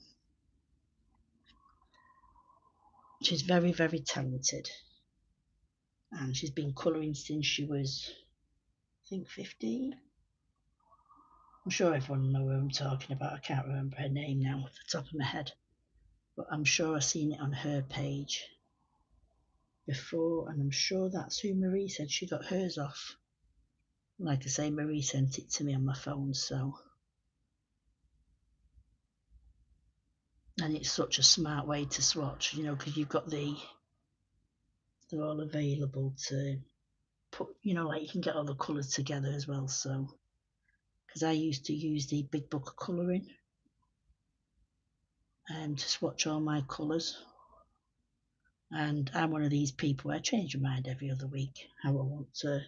She's very, very talented, and she's been colouring since she was, I think, 15. I'm sure everyone knows who I'm talking about. I can't remember her name now off the top of my head, but I'm sure I've seen it on her page before, and I'm sure that's who Marie said she got hers off. Like I say, Marie sent it to me on my phone, so. And it's such a smart way to swatch, because you've got they're all available to put, like you can get all the colours together as well. So, because I used to use the big book of colouring to swatch all my colours. And I'm one of these people where I change my mind every other week how I want to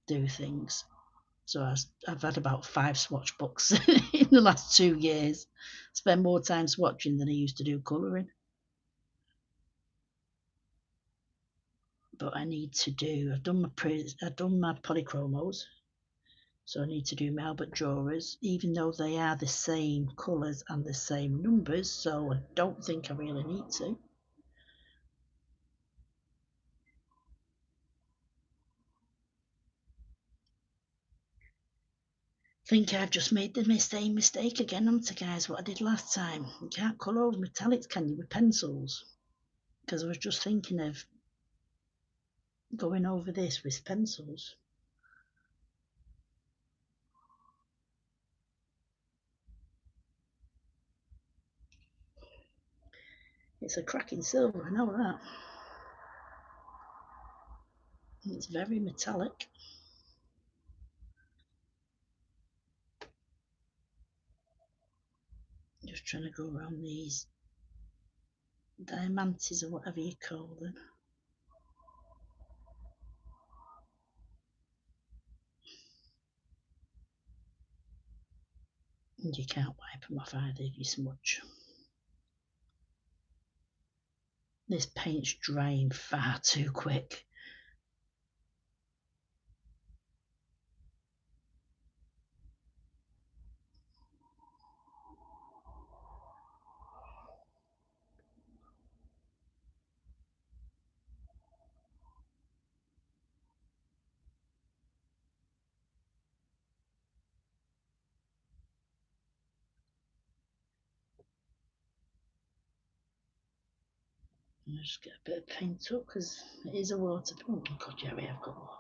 do things. So I've had about 5 swatch books in the last 2 years. Spend more time swatching than I used to do colouring. But I need to do. I've done my polychromos, so I need to do my Albert drawers, even though they are the same colours and the same numbers. So I don't think I really need to. I think I've just made the same mistake again, haven't I, guys? What I did last time. You can't colour over metallics, can you, with pencils? Because I was just thinking of going over this with pencils. It's a cracking silver, I know that. It's very metallic. Just trying to go around these diamantes or whatever you call them. And you can't wipe them off either if you smudge. This paint's drying far too quick. I'll just get a bit of paint up because it is a water. Oh God, yeah, we have got water.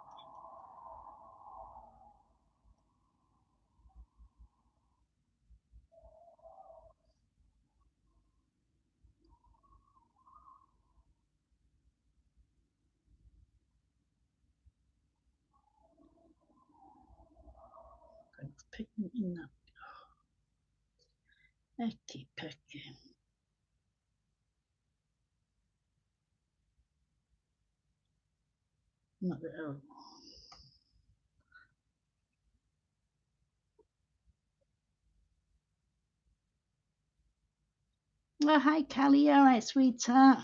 Pigment in that. Pecky, pecky. Not the oh. Oh, hi, Callie. All right, sweetheart.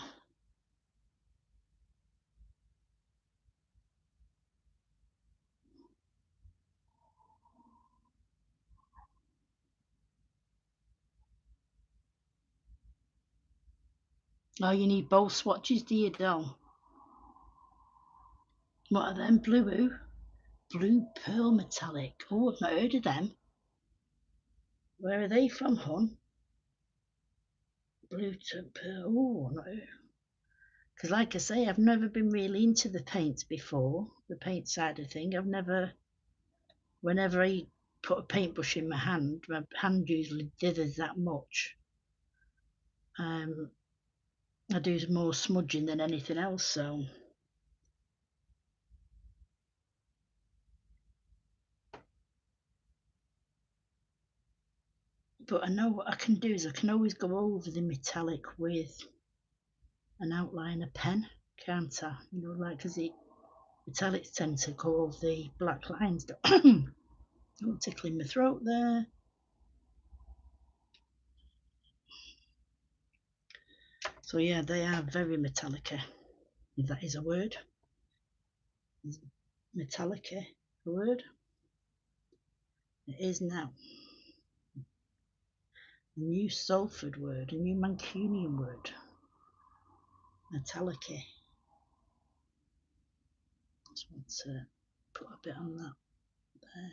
Oh, you need both swatches, do you, doll? What are them? Blue? Blue pearl metallic. Oh, I've not heard of them. Where are they from, hon? Blue to pearl. Oh, not heard. Because, like I say, I've never been really into the paints before, the paint side of thing. Whenever I put a paintbrush in my hand usually dithers that much. I do more smudging than anything else, so. But I know what I can do is I can always go over the metallic with an outliner pen, can't I? Like, because the metallics tend to go over the black lines. I'm tickling my throat there. So yeah, they are very Metallica, if that is a word. Is Metallica a word? It is now. A new Salford word, a new Mancunian word. Metallica. Just want to put a bit on that there.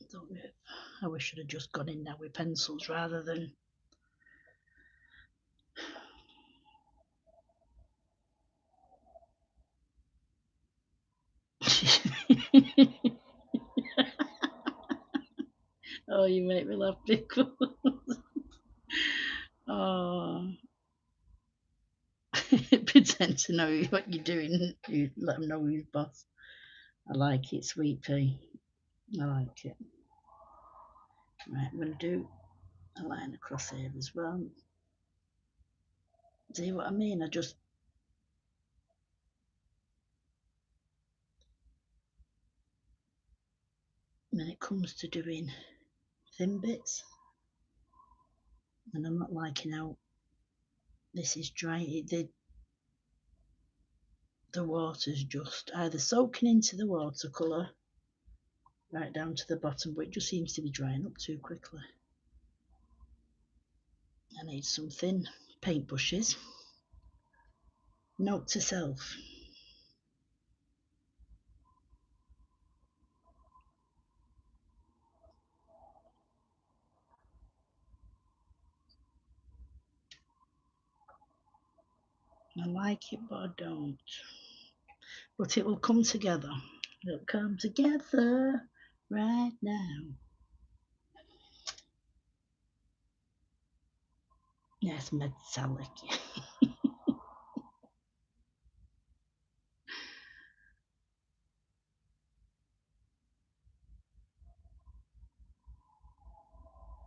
Don't know. I wish I'd have just gone in now with pencils rather than. Oh, you make me laugh, Pickle. Oh, pretend to know what you're doing. You let them know who's boss. I like it, sweet pea. I like it. Right, I'm going to do a line across here as well. See what I mean? I just. When it comes to doing thin bits, and I'm not liking how this is dry. The water's just either soaking into the watercolour right down to the bottom, but it just seems to be drying up too quickly. I need some thin paint brushes. Note to self. I like it, but I don't. But it will come together. It'll come together right now. Yes, metallic.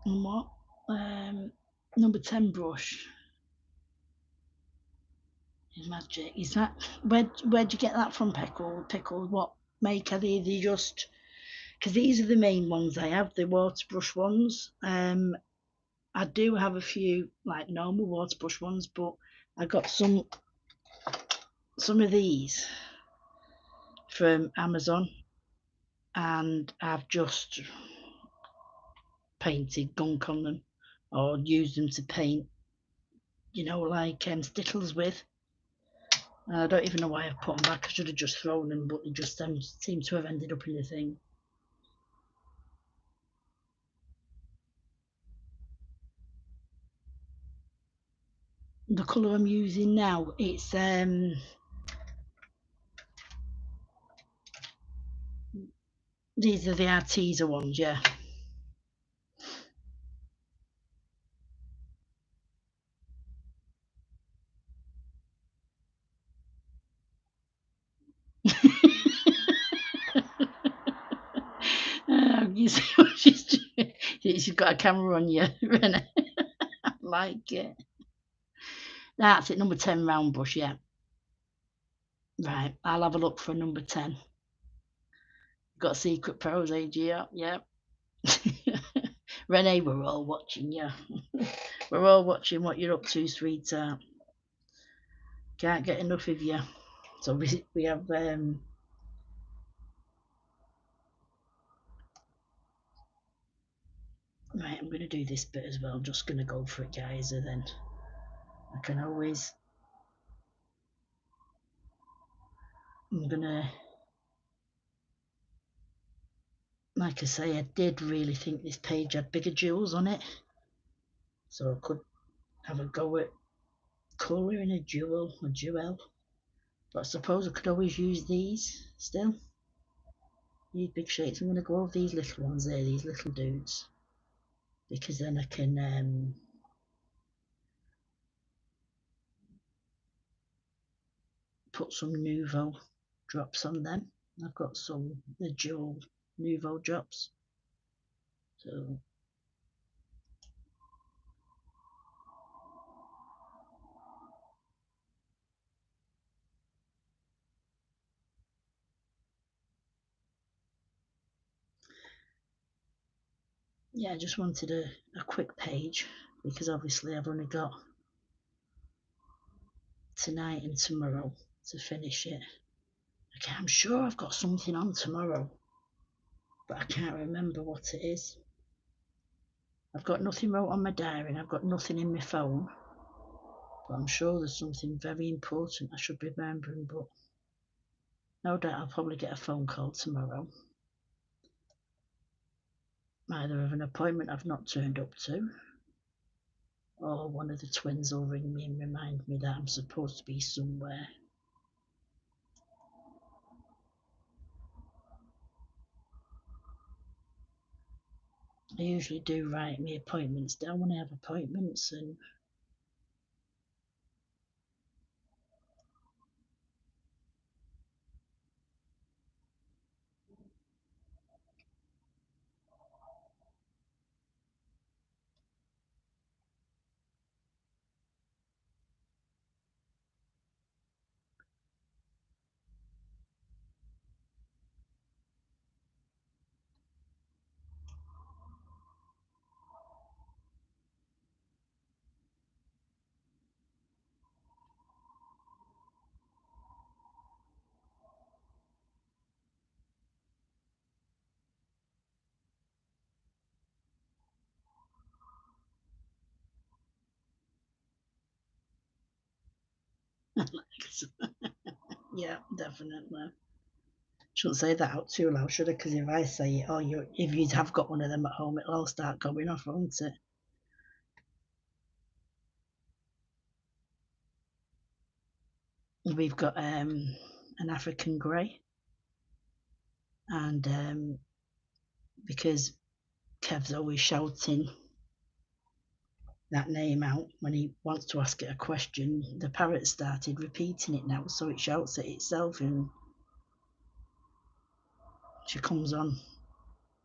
And what? Number 10 brush. Magic. Is that where'd you get that from, Pickle? Pickle, what make are they? They just because these are the main ones I have, the water brush ones. I do have a few like normal water brush ones, but I got some of these from Amazon, and I've just painted gunk on them or used them to paint, like stickles with. I don't even know why I've put them back. I should have just thrown them, but they just seem to have ended up in the thing. The colour I'm using now, it's these are the Arteza ones, yeah. You see what she's doing? She's got a camera on you, Renee. I like it. That's it, number 10 round brush, yeah. Right, I'll have a look for number 10. Got a secret pros, age, yeah. Renee, we're all watching you. We're all watching what you're up to, sweetheart. Can't get enough of you. So we have right, I'm going to do this bit as well. I'm just going to go for it, guys, and then I can always. I'm going to. Like I say, I did really think this page had bigger jewels on it. So I could have a go at colouring a jewel. But I suppose I could always use these still. These big shapes. I'm going to go over these little ones there, these little dudes. Because then I can put some Nouveau drops on them. I've got some the jewel Nouveau drops. So yeah, I just wanted a quick page because obviously I've only got tonight and tomorrow to finish it. Okay, I'm sure I've got something on tomorrow, but I can't remember what it is. I've got nothing wrote on my diary and I've got nothing in my phone, but I'm sure there's something very important I should be remembering, but no doubt I'll probably get a phone call tomorrow. Either of an appointment I've not turned up to, or one of the twins will ring me and remind me that I'm supposed to be somewhere. I usually do write my appointments down when I have appointments, and yeah, definitely. Shouldn't say that out too loud, should I? Because if I say it, or if you have got one of them at home, it'll all start going off, won't it? We've got an African grey, and because Kev's always shouting that name out when he wants to ask it a question, the parrot started repeating it now, so it shouts at itself, and she comes on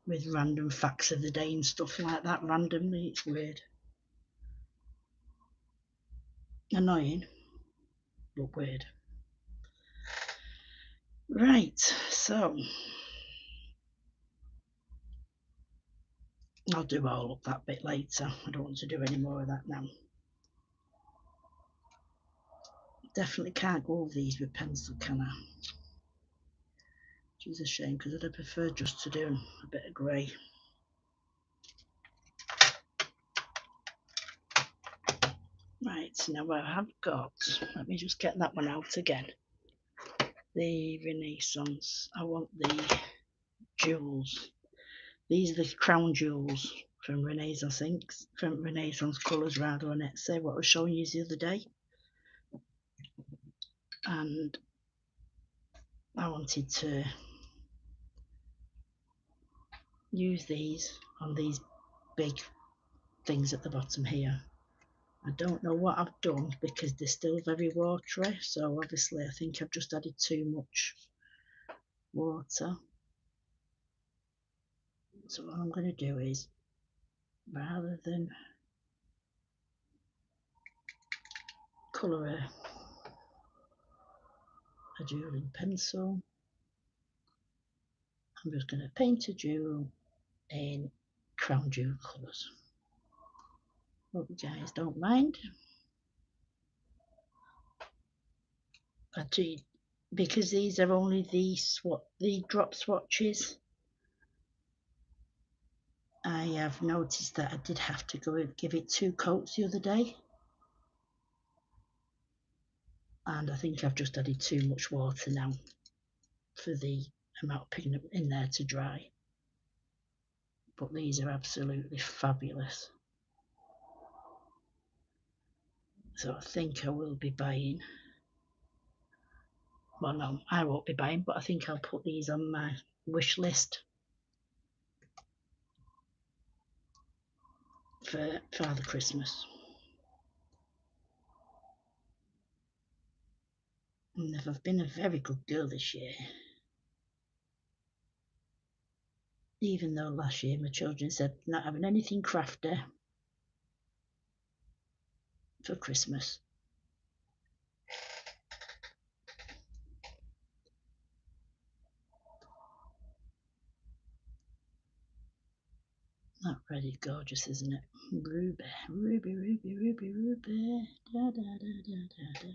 with random facts of the day and stuff like that randomly. It's weird. Annoying, but weird. Right, so I'll do all up that bit later. I don't want to do any more of that now. Definitely can't go over these with pencil, can I? Which is a shame because I'd have preferred just to do a bit of grey. Right, now I have got, let me just get that one out again. The Renaissance. I want the jewels. These are the crown jewels from Renaissance Inks, from Renaissance Colours rather on Etsy, what I was showing you the other day. And I wanted to use these on these big things at the bottom here. I don't know what I've done because they're still very watery, so obviously I think I've just added too much water. So what I'm going to do is, rather than colour a jewel in pencil, I'm just going to paint a jewel in crown jewel colours. Hope you guys don't mind. Because these are only the drop swatches, I have noticed that I did have to go and give it 2 coats the other day, and I think I've just added too much water now for the amount of pigment in there to dry. But these are absolutely fabulous, so I think I will be buying, well no, I won't be buying, but I think I'll put these on my wish list for Father Christmas. And I've been a very good girl this year, even though last year my children said not having anything crafty for Christmas. that really gorgeous, isn't it? Ruby, ruby, ruby, ruby, ruby. Da, da, da, da, da, da.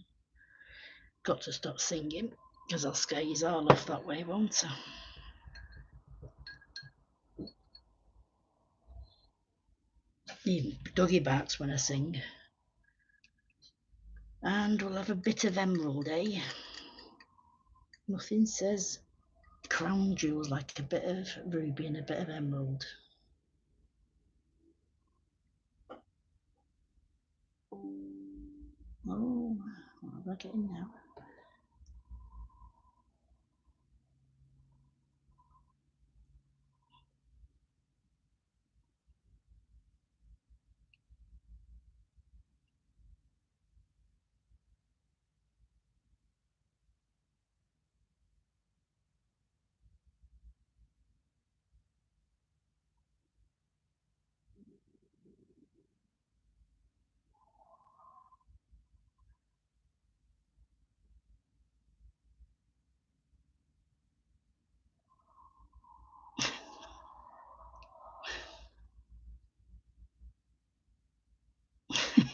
Got to stop singing because I'll scare you all off that way, won't I? Even Dougie barks when I sing. And we'll have a bit of emerald, eh? Nothing says crown jewels like a bit of ruby and a bit of emerald. Oh, what am I getting now?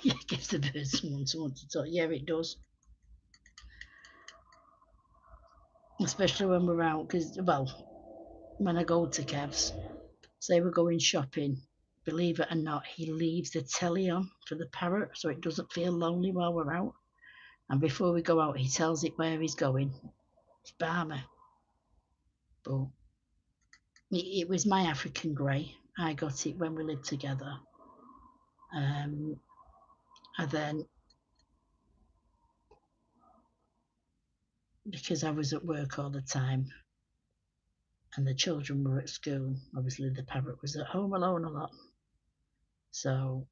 It gives the birds someone to talk. Yeah, it does. Especially when we're out, because, well, when I go to Kev's, say we're going shopping, believe it or not, he leaves the telly on for the parrot so it doesn't feel lonely while we're out. And before we go out, he tells it where he's going. It's balmy. But it was my African grey. I got it when we lived together. And then, because I was at work all the time and the children were at school, obviously the parrot was at home alone a lot. So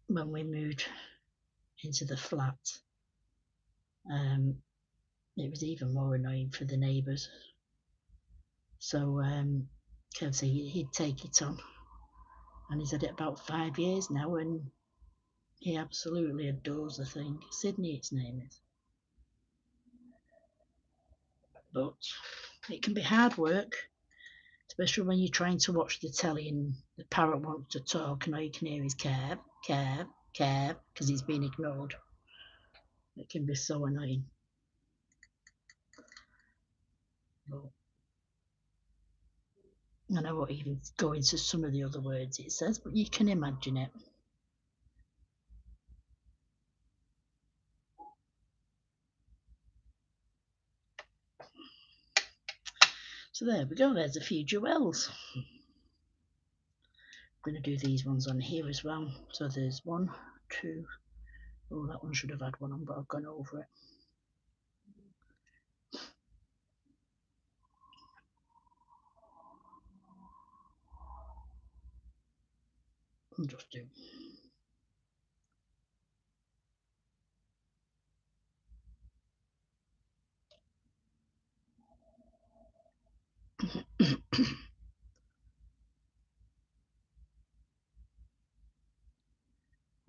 when we moved into the flat, it was even more annoying for the neighbours. So Kev said he'd take it on, and he's had it about 5 years now, and he absolutely adores the thing. Sydney, its name is. But it can be hard work, especially when you're trying to watch the telly and the parrot wants to talk, and all you can hear is Kerb, Kerb, Kerb, because he's been ignored. It can be so annoying. But I won't even go into some of the other words it says, but you can imagine it. So there we go, there's a few jewels. I'm going to do these ones on here as well. So there's 1, 2, oh, that one should have had one on, but I've gone over it. I'll just do.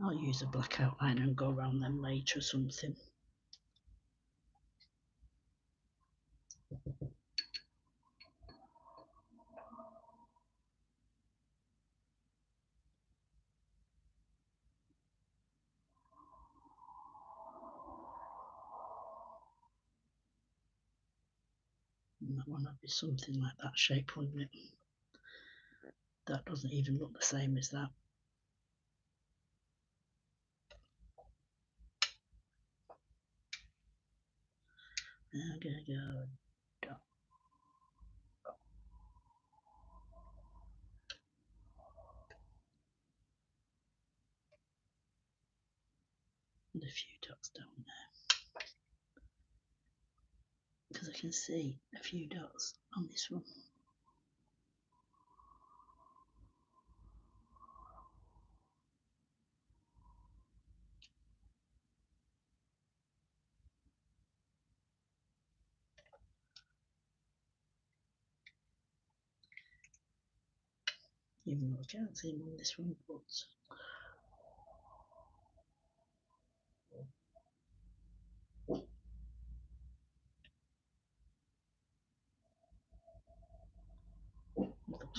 I'll use a black outline and go around them later or something. And that one would be something like that shape, wouldn't it? That doesn't even look the same as that. I'm going to go dot. And a few dots down there, because I can see a few dots on this one. Even though I can't see them on this one, but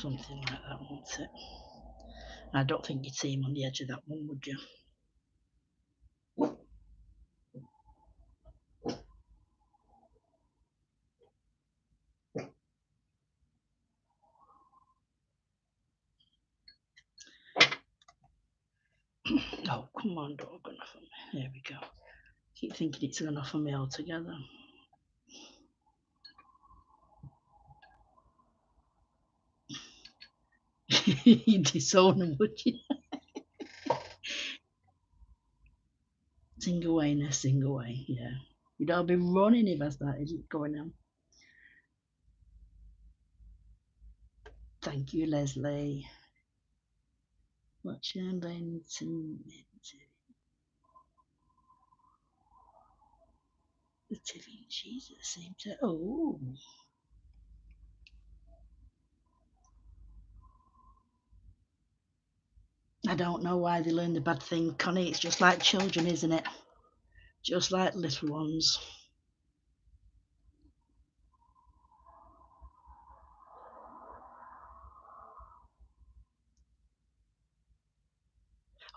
something like that, won't it? I don't think you'd see him on the edge of that one, would you? Oh, come on, don't go off on me. There we go. Keep thinking it's gone off on me altogether. You'd disown them, would you? Sing away, Ness, sing away. Yeah. You'd all be running if I started going on. Thank you, Leslie. What's your name? The TV and cheese at the same time. Oh. I don't know why they learn the bad thing, Connie. It's just like children, isn't it? Just like little ones.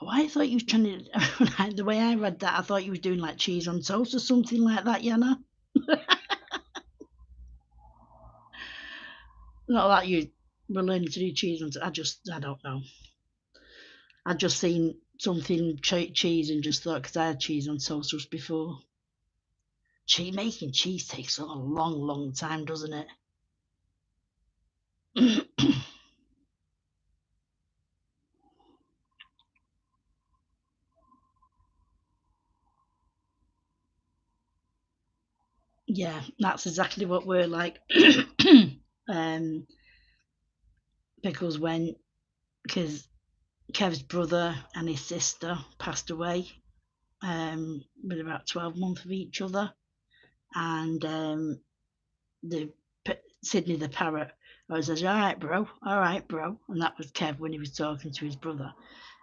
Oh, I thought you were trying to. The way I read that, I thought you were doing like cheese on toast or something like that, Yana. Not that you were learning to do cheese on toast. I don't know. I'd just seen something cheese and just thought, because I had cheese on toasters before. Making cheese takes a long, long time, doesn't it? Yeah, that's exactly what we're like. Because Kev's brother and his sister passed away with about 12 months of each other, and Sydney the parrot always says, all right, bro, and that was Kev when he was talking to his brother.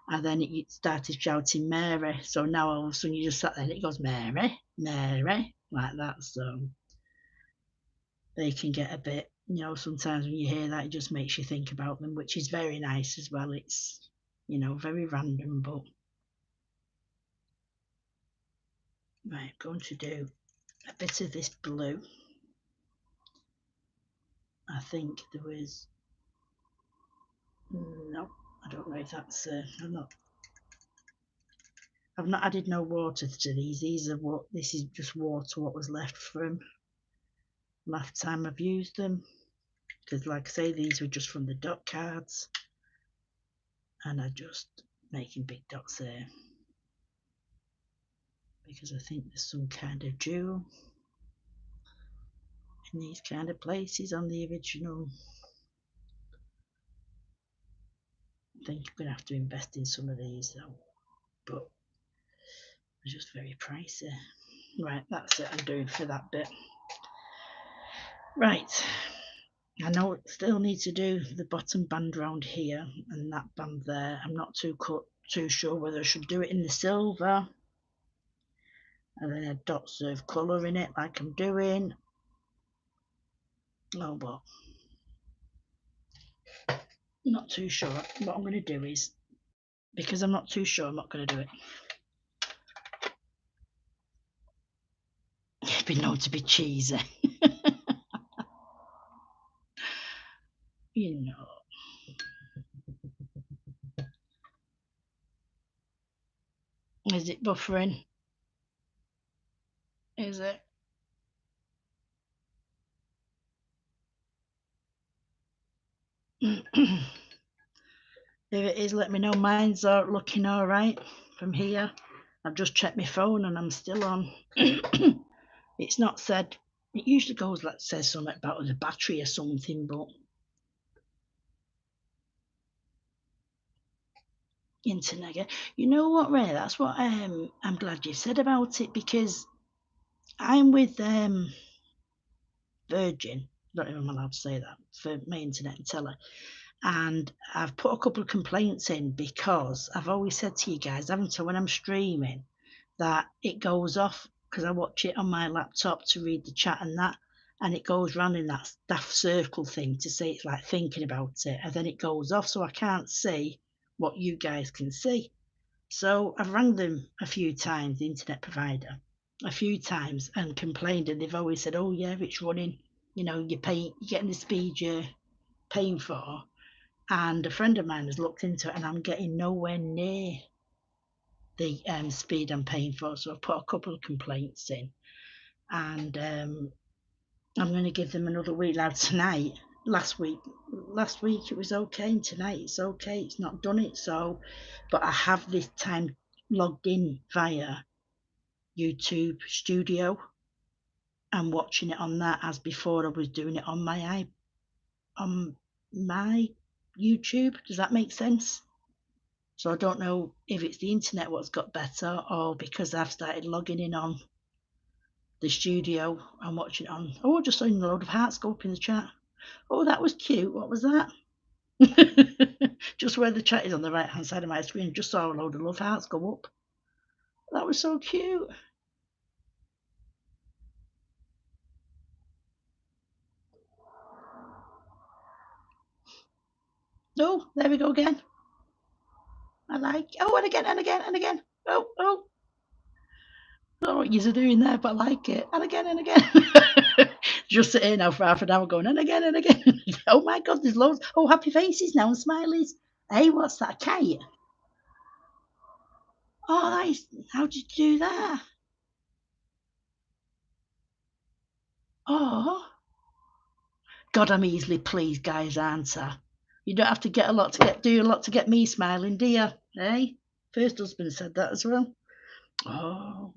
And then it started shouting Mary. So now all of a sudden you just sat there and it goes Mary, Mary, like that. So they can get a bit, sometimes when you hear that, it just makes you think about them, which is very nice as well. It's, very random, but right, I'm going to do a bit of this blue. I think there was, no, I don't know if that's, I've not added no water to these. This is just water, what was left from last time I've used them. Because like I say, these were just from the dot cards, and I'm just making big dots there because I think there's some kind of jewel in these kind of places on the original. I think I'm gonna have to invest in some of these though, but they're just very pricey. Right, that's it, I'm doing for that bit. Right, I know it still need to do the bottom band round here and that band there. I'm not too sure whether I should do it in the silver and then add dots of colour in it like I'm doing. Oh, but I'm not too sure. What I'm going to do is, because I'm not too sure, I'm not going to do it. It's been known to be cheesy. you know. Is it buffering? Is it? If it is, let me know. Mine's looking all right from here. I've just checked my phone and I'm still on. It's not said. It usually goes like says something about the battery or something, but internet. You know what, Ray? That's what I'm glad you said about it, because I'm with Virgin. I don't even know if I'm allowed to say that, for my internet and telly. And I've put a couple of complaints in because I've always said to you guys, haven't I, when I'm streaming, that it goes off because I watch it on my laptop to read the chat and that. and it goes round in that daft circle thing to say it's like thinking about it, and then it goes off, so I can't see what you guys can see. So I've rang them a few times, the internet provider, a few times, and complained, and they've always said, "Oh yeah, it's running. You know, you're getting the speed you're paying for." And a friend of mine has looked into it, and I'm getting nowhere near the speed I'm paying for. So I've put a couple of complaints in, and I'm going to give them another week. Now tonight, last week it was okay, and tonight it's okay. It's not done it. So, but I have this time logged in via YouTube Studio and watching it on that, as before I was doing it on my YouTube. Does that make sense? So I don't know if it's the internet what's got better, or because I've started logging in on the studio and watching it on. Oh, just seeing a load of hearts go up in the chat. Oh, that was cute. What was that? Just where the chat is on the right hand side of my screen, just saw a load of love hearts go up. That was so cute. Oh, there we go again. I like. Oh, and again, and again, and again. Oh, oh. I don't know what you're doing there, but I like it. And again, and again. Just sitting now for half an hour going, and again, and again. Oh my God, there's loads. Oh, happy faces now and smileys. Hey, what's that, a kite? Oh, that is. How did you do that? Oh, God, I'm easily pleased, guys, aren't I? You don't have to do a lot to get me smiling, do you? Hey, first husband said that as well. Oh,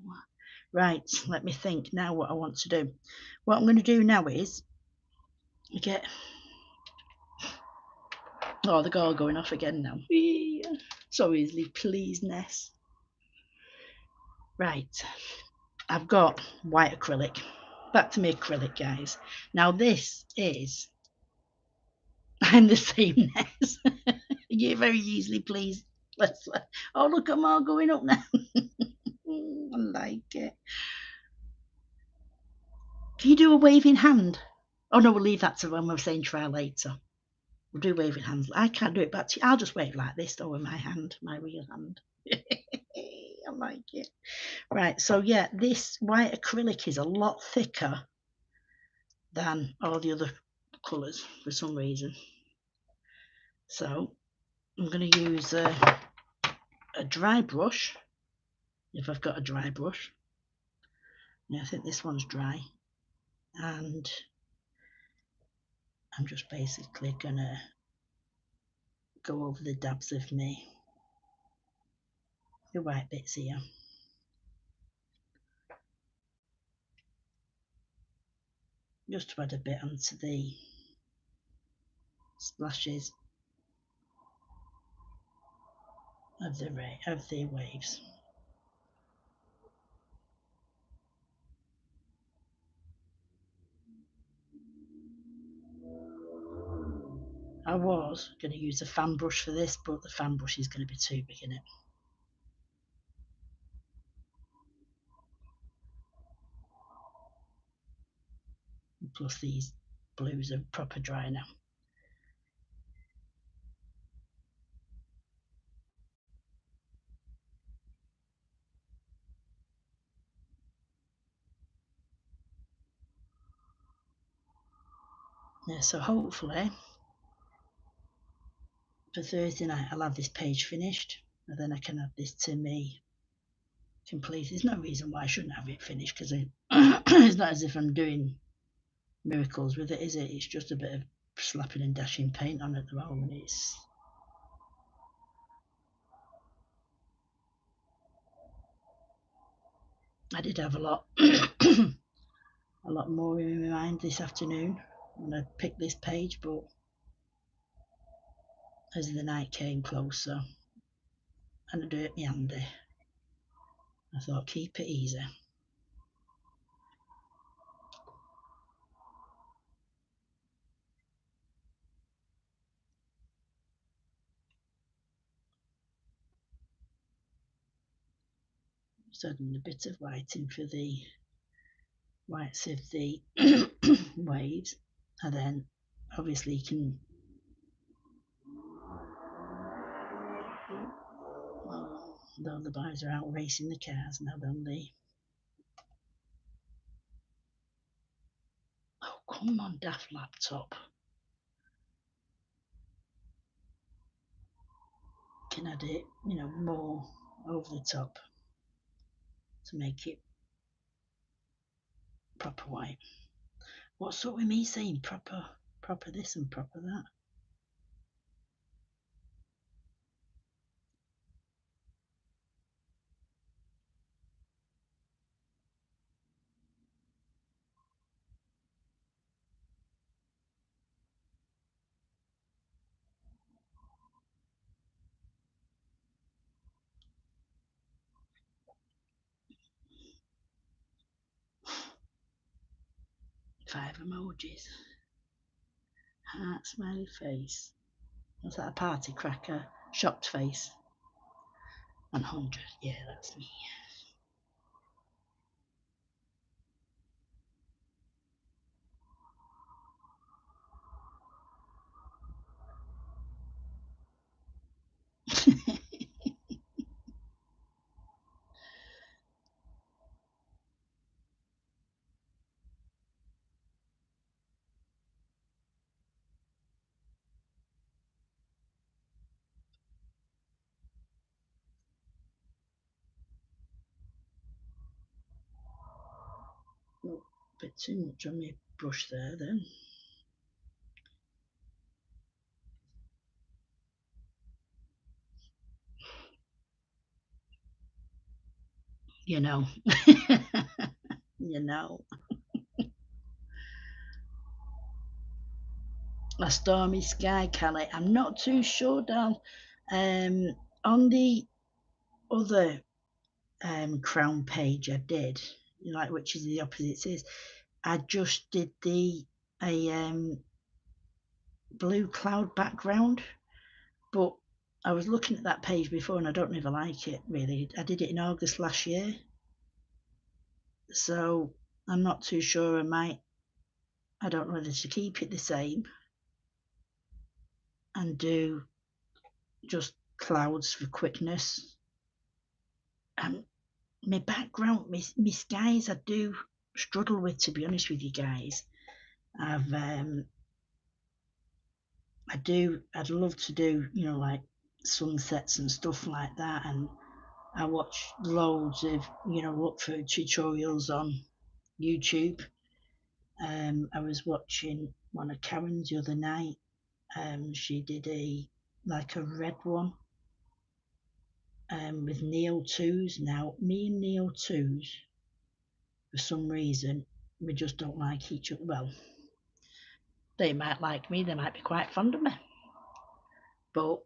right. Let me think now what I want to do. What I'm going to do now is get. Oh, the girl going off again now. So easily pleased, Ness. Right. I've got white acrylic. Back to me acrylic, guys. Now this is. I'm the same, Ness. You're very easily pleased. Oh, look at more going up now. I like it. Can you do a waving hand? Oh no, we'll leave that to when we're saying try later. We'll do waving hands. I can't do it, but I'll just wave like this though with my hand, my real hand. I like it. Right, so yeah, this white acrylic is a lot thicker than all the other colours for some reason. So I'm going to use a dry brush, if I've got a dry brush. Yeah, I think this one's dry. And I'm just basically going to go over the dabs of the white bits here. Just to add a bit onto the splashes of the waves. I was going to use a fan brush for this, but the fan brush is going to be too big in it. Plus these blues are proper dry now. Yeah, so hopefully for Thursday night I'll have this page finished, and then I can add this to me complete. There's no reason why I shouldn't have it finished, because it's not as if I'm doing miracles with it, is it? It's just a bit of slapping and dashing paint on at the moment. I did have a lot more in my mind this afternoon when I picked this page, but as the night came closer and I do it handy, I thought keep it easy. Just adding a bit of white in for the whites of the waves, and then obviously you can, though the boys are out racing the cars now, don't they? Oh, come on, daft laptop. Can add it, more over the top to make it proper white. What's up with me saying proper this and proper that? Five emojis. Heart, smiley face. Was that a party cracker? Shocked face. And 100. Yeah, that's me. Oh, a bit too much on my brush there then. You know. You know. A stormy sky, Callie. I'm not too sure, Dal. On the other crown page I did, like which is the opposite says, I just did a blue cloud background, but I was looking at that page before and I don't ever like it really. I did it in August last year, so I'm not too sure. I don't know whether to keep it the same and do just clouds for quickness. My background, my skies, I do struggle with, to be honest with you guys. I'd love to do, like sunsets and stuff like that. And I watch loads of, look for tutorials on YouTube. I was watching one of Karen's the other night. She did like a red one with Neo 2s. Now, me and Neo 2s, for some reason, we just don't like each other. Well, they might like me, they might be quite fond of me. But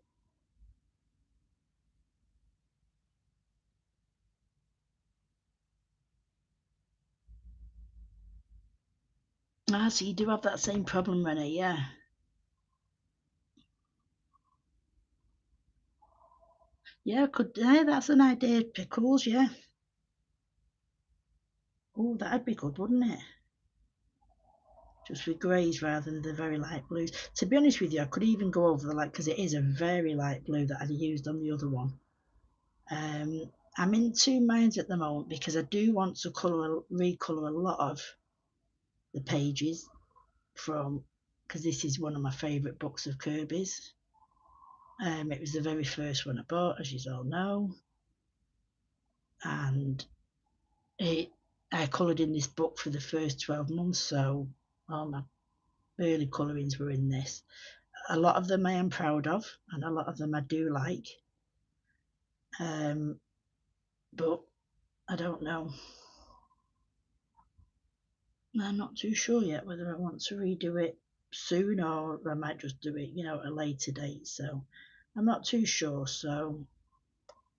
so you do have that same problem, Renee, yeah. Yeah, that's an idea, pickles, yeah. Oh, that'd be good, wouldn't it? Just with greys rather than the very light blues. To be honest with you, I could even go over the light because it is a very light blue that I'd used on the other one. I'm in two minds at the moment because I do want to recolour a lot of the pages from, because this is one of my favourite books of Kerby's. It was the very first one I bought, as you all know, and I coloured in this book for the first 12 months, so all my early colourings were in this. A lot of them I am proud of, and a lot of them I do like, but I don't know. I'm not too sure yet whether I want to redo it soon or I might just do it, at a later date. So I'm not too sure. So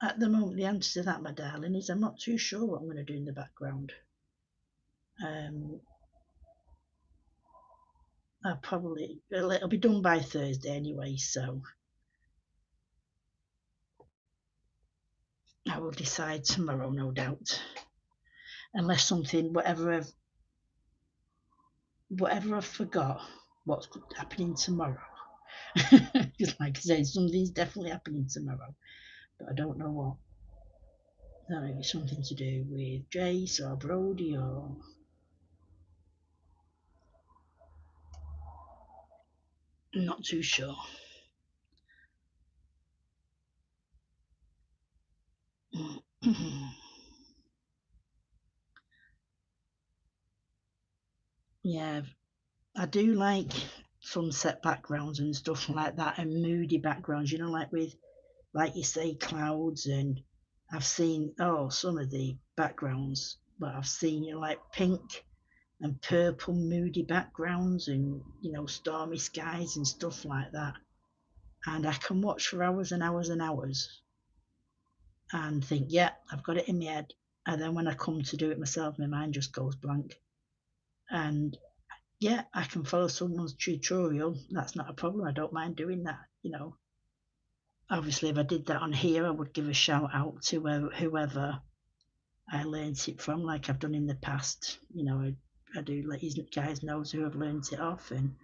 at the moment, the answer to that, my darling, is I'm not too sure what I'm going to do in the background. It'll be done by Thursday anyway, so I will decide tomorrow, no doubt. Unless something, whatever whatever I forgot, what's happening tomorrow. Just like I say, something's definitely happening tomorrow, but I don't know what. That might be something to do with Jace or Brody or. I'm not too sure. Yeah, I do like sunset backgrounds and stuff like that, and moody backgrounds, like with, like you say, clouds. And I've seen, some of the backgrounds, but I've seen, like pink and purple moody backgrounds, and, stormy skies and stuff like that. And I can watch for hours and hours and hours and think, yeah, I've got it in my head. And then when I come to do it myself, my mind just goes blank. And yeah, I can follow someone's tutorial. That's not a problem. I don't mind doing that. Obviously, if I did that on here, I would give a shout out to whoever I learnt it from, like I've done in the past. I do let you guys know who I've learnt it off, and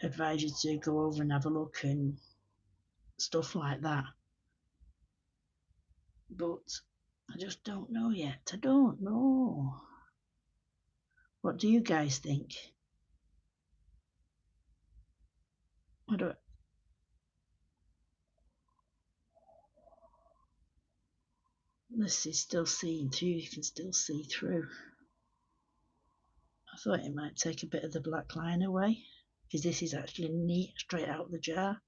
advise you to go over and have a look and stuff like that. But I just don't know yet. I don't know. What do you guys think? I don't. This is still seeing through. You can still see through. I thought it might take a bit of the black line away, because this is actually neat straight out the jar.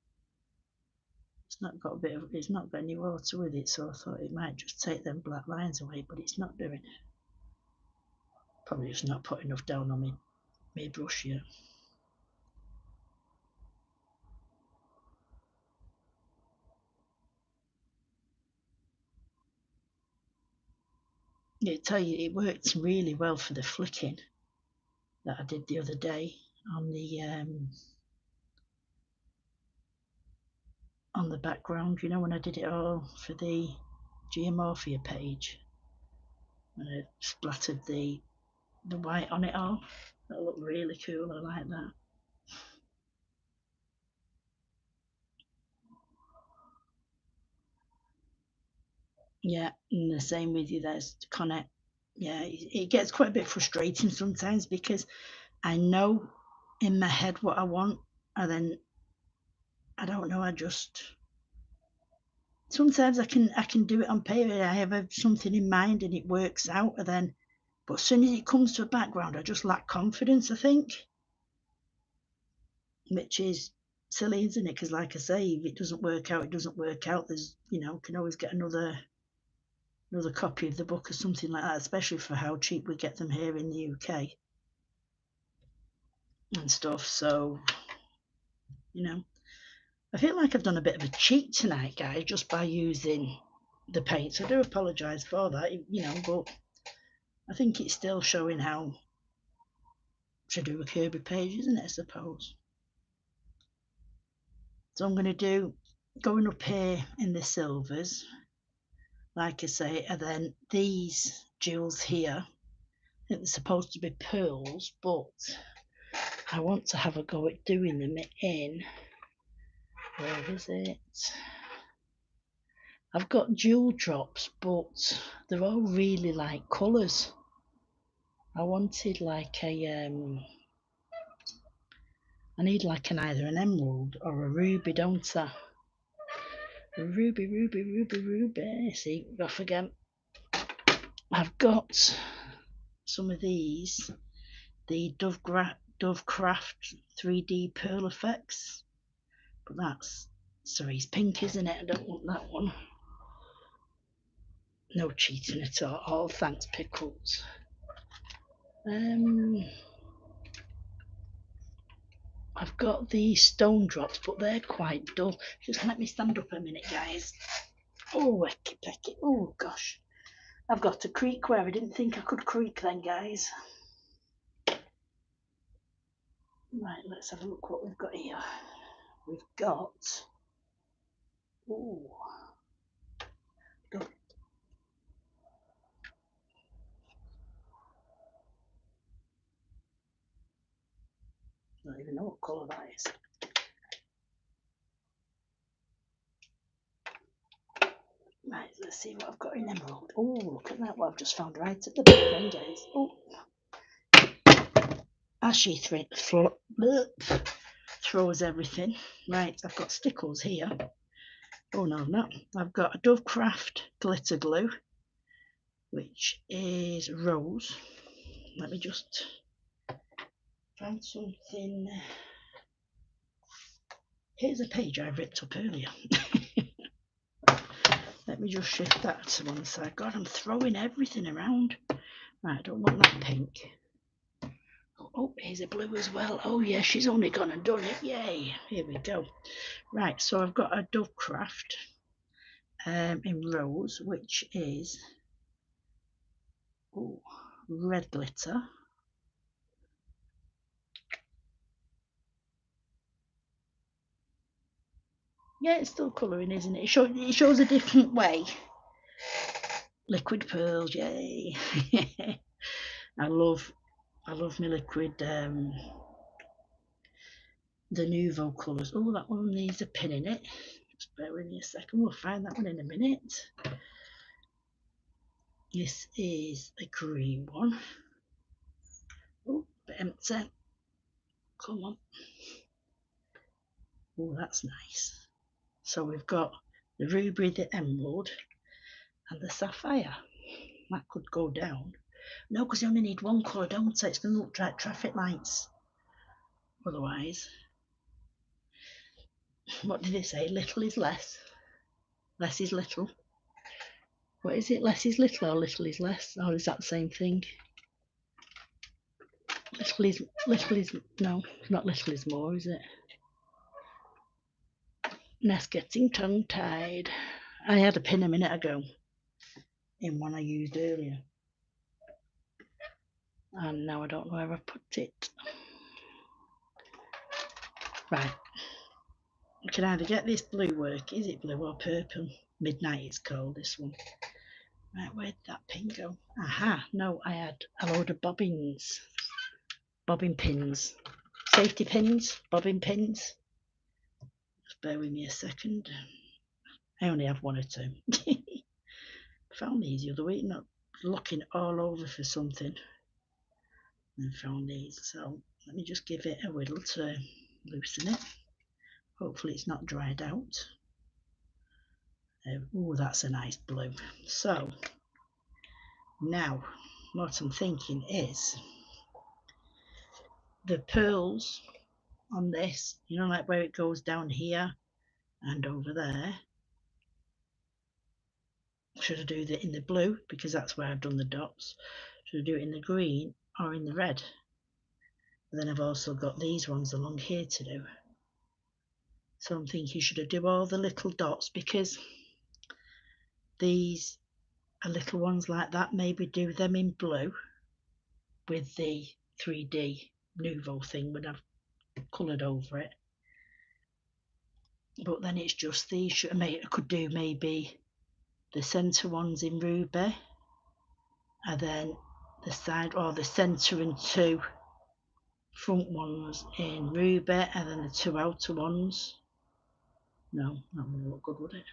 It's not got any water with it, so I thought it might just take them black lines away, but it's not doing it. Probably just not put enough down on my brush yet. Yeah, I tell you, it worked really well for the flicking that I did the other day on the background. When I did it all for the Geomorphia page, and I splattered the white on it all. That looked really cool. I like that. Yeah, and the same with you. There's Connect. Yeah, it gets quite a bit frustrating sometimes, because I know in my head what I want, and then I don't know. I just sometimes I can do it on paper. I have something in mind and it works out, and then, but as soon as it comes to a background, I just lack confidence. I think, which is silly, isn't it? Because, like I say, if it doesn't work out, it doesn't work out. There's, can always get another copy of the book or something like that, especially for how cheap we get them here in the UK and stuff. So, I feel like I've done a bit of a cheat tonight, guys, just by using the paints. I do apologise for that, but I think it's still showing how to do a Kerby page, isn't it, I suppose? So I'm going to do, going up here in the silvers, like I say, and then these jewels here, I think they're supposed to be pearls, but I want to have a go at doing them in, where is it? I've got jewel drops, but they're all really light colours. I wanted like I need like either an emerald or a ruby, don't I? Ruby, ruby, ruby, ruby. See, off again. I've got some of these, the Dovecraft 3D Pearl Effects, but that's cerise pink, isn't it? I don't want that one. No cheating at all. Thanks, Pickles. I've got the stone drops, but they're quite dull. Just let me stand up a minute, guys. Oh, wecky pecky. Oh, gosh. I've got to creak where I didn't think I could creak then, guys. Right, let's have a look what we've got here. We've got... Oh. don't even know what colour that is. Right, let's see what I've got in emerald. Oh, look at that, what I've just found right at the back end, guys. Oh, as she throws everything. Right, I've got stickles here. Oh no, no. I've got a Dovecraft glitter glue, which is rose. Let me just find something. Here's a page I ripped up earlier. Let me just shift that to one side. God, I'm throwing everything around. Right, I don't want that pink. Oh, here's a blue as well. Oh yeah, she's only gone and done it. Yay. Here we go. Right, so I've got a Dovecraft in rose, which is red glitter. Yeah, it's still colouring, isn't it? It shows a different way. Liquid pearls, yay. I love my liquid, the Nouveau colours. Oh, that one needs a pin in it. Just bear with me a second, we'll find that one in a minute. This is a green one. Oh, bit empty. Come on. Oh, that's nice. So we've got the ruby, the emerald, and the sapphire. That could go down. No, because you only need one colour, don't you? It's going to look like traffic lights. Otherwise, what did it say? Little is less. Less is little. What is it? Less is little or little is less? Or is that the same thing? Little is no, not little is more, is it? Ness getting tongue tied. I had a pin a minute ago in one I used earlier. And now I don't know where I put it. Right. I can either get this blue work. Is it blue or purple? Midnight it's called, this one. Right, where'd that pin go? Aha, no, I had a load of bobbins. Bobbin pins. Safety pins, bobbin pins. Just bear with me a second. I only have one or two. Found these the other week, not looking all over for something. And found these, so let me just give it a whittle to loosen it. Hopefully it's not dried out. Oh, that's a nice blue. So now what I'm thinking is the pearls on this, you know, like where it goes down here and over there. Should I do that in the blue because that's where I've done the dots? Should I do it in the green or in the red? And then I've also got these ones along here to do. So I'm thinking, should I do all the little dots because these are little ones like that? Maybe do them in blue with the 3D Nouveau thing when I've coloured over it. But then it's just these. I could do maybe the centre ones in ruby, and then the side or the centre and two front ones in ruby, and then the two outer ones. No, that wouldn't look good, would it?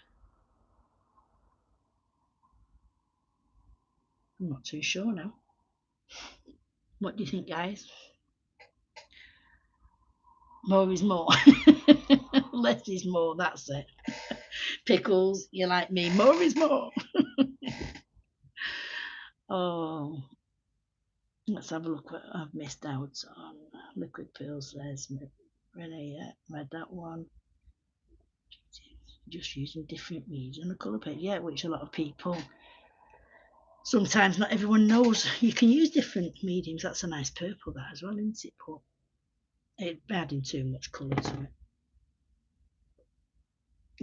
I'm not too sure now. What do you think, guys? More is more. Less is more, that's it. Pickles, you like me. More is more. Oh, let's have a look what I've missed out on. Liquid pearls, there's Renee, read that one. Just using different mediums on the colour page, yeah, which a lot of people, sometimes not everyone knows you can use different mediums. That's a nice purple, that as well, isn't it? But it's adding too much colour to it.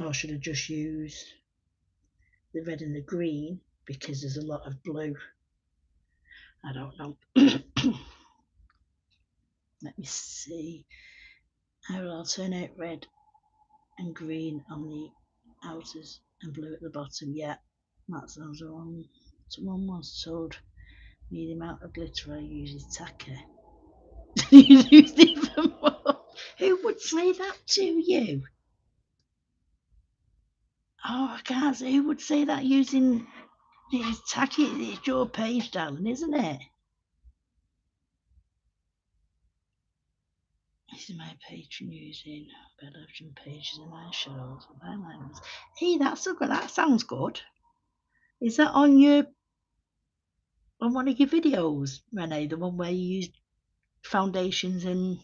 Or should I just use the red and the green because there's a lot of blue? I don't know. Let me see. I will alternate red and green on the outers and blue at the bottom. Yeah, that's the one. Someone once told me the amount of glitter I use is tacky. You used even more. say that to you? Oh, I can't say who would say that using it's tacky. It's your page, darling, isn't it? This is my patron using bed option pages and eyeshadows and eyeliners. Hey, that's so good. That sounds good. Is that on one of your videos, Renee? The one where you use foundations and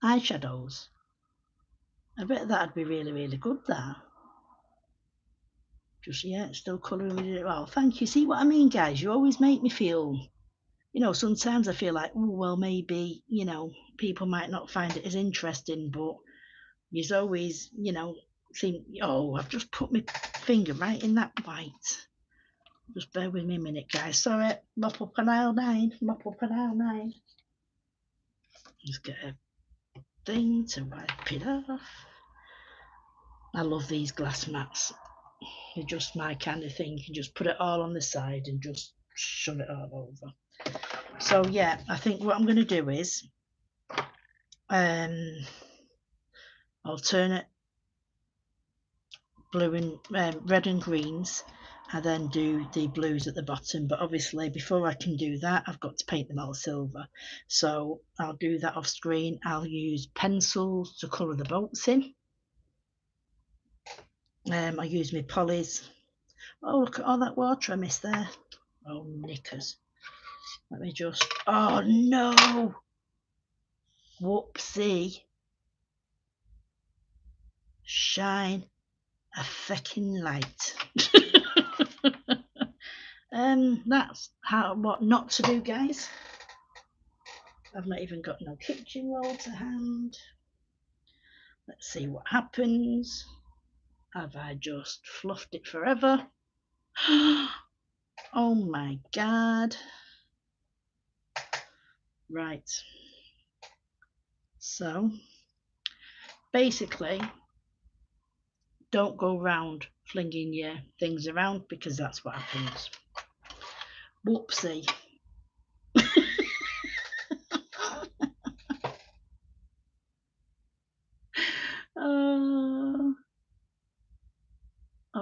eyeshadows? I bet that'd be really, really good. That. Just yeah, still colouring with it. Well, thank you. See what I mean, guys? You always make me feel. Sometimes I feel like, oh well, maybe people might not find it as interesting, but you always, think, oh, I've just put my finger right in that white. Just bear with me a minute, guys. Sorry, mop up on aisle 9. Mop up on aisle 9. Just get a thing to wipe it off. I love these glass mats. They're just my kind of thing. You can just put it all on the side and just shove it all over. So yeah, I think what I'm going to do is alternate blue and red and greens, and then do the blues at the bottom. But obviously before I can do that, I've got to paint them all silver, so I'll do that off screen. I'll use pencils to colour the bolts in. I use my polys. Oh, look at all that water I missed there. Oh, knickers. Let me just, oh no, whoopsie. Shine a feckin' light. That's what not to do, guys. I've not even got no kitchen roll to hand. Let's see what happens. Have I just fluffed it forever? Oh my god. Right. So basically, don't go round flinging your things around, because that's what happens. Whoopsie.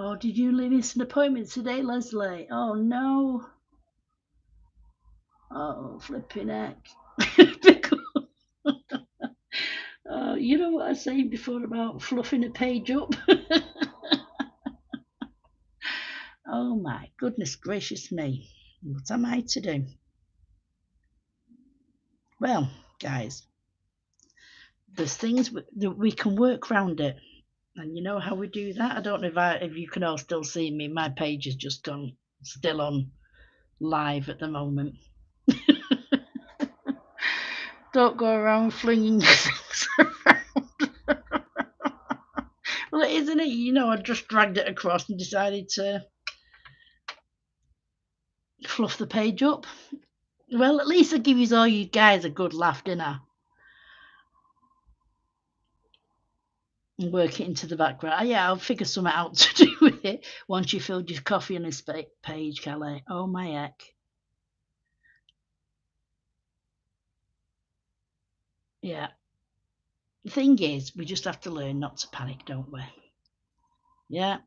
Oh, did you miss an appointment today, Leslie? Oh no. Oh, flipping heck. You know what I was saying before about fluffing a page up? Oh my goodness gracious me. What am I to do? Well, guys, there's things that we can work around it. And you know how we do that? I don't know if you can all still see me. My page has just gone still on live at the moment. Don't go around flinging things around. Well, isn't it? I just dragged it across and decided to fluff the page up. Well, at least I give all you guys a good laugh, didn't I? And work it into the background. Yeah, I'll figure something out to do with it once you filled your coffee on this page, Kelly. Oh my heck. Yeah. The thing is, we just have to learn not to panic, don't we? Yeah.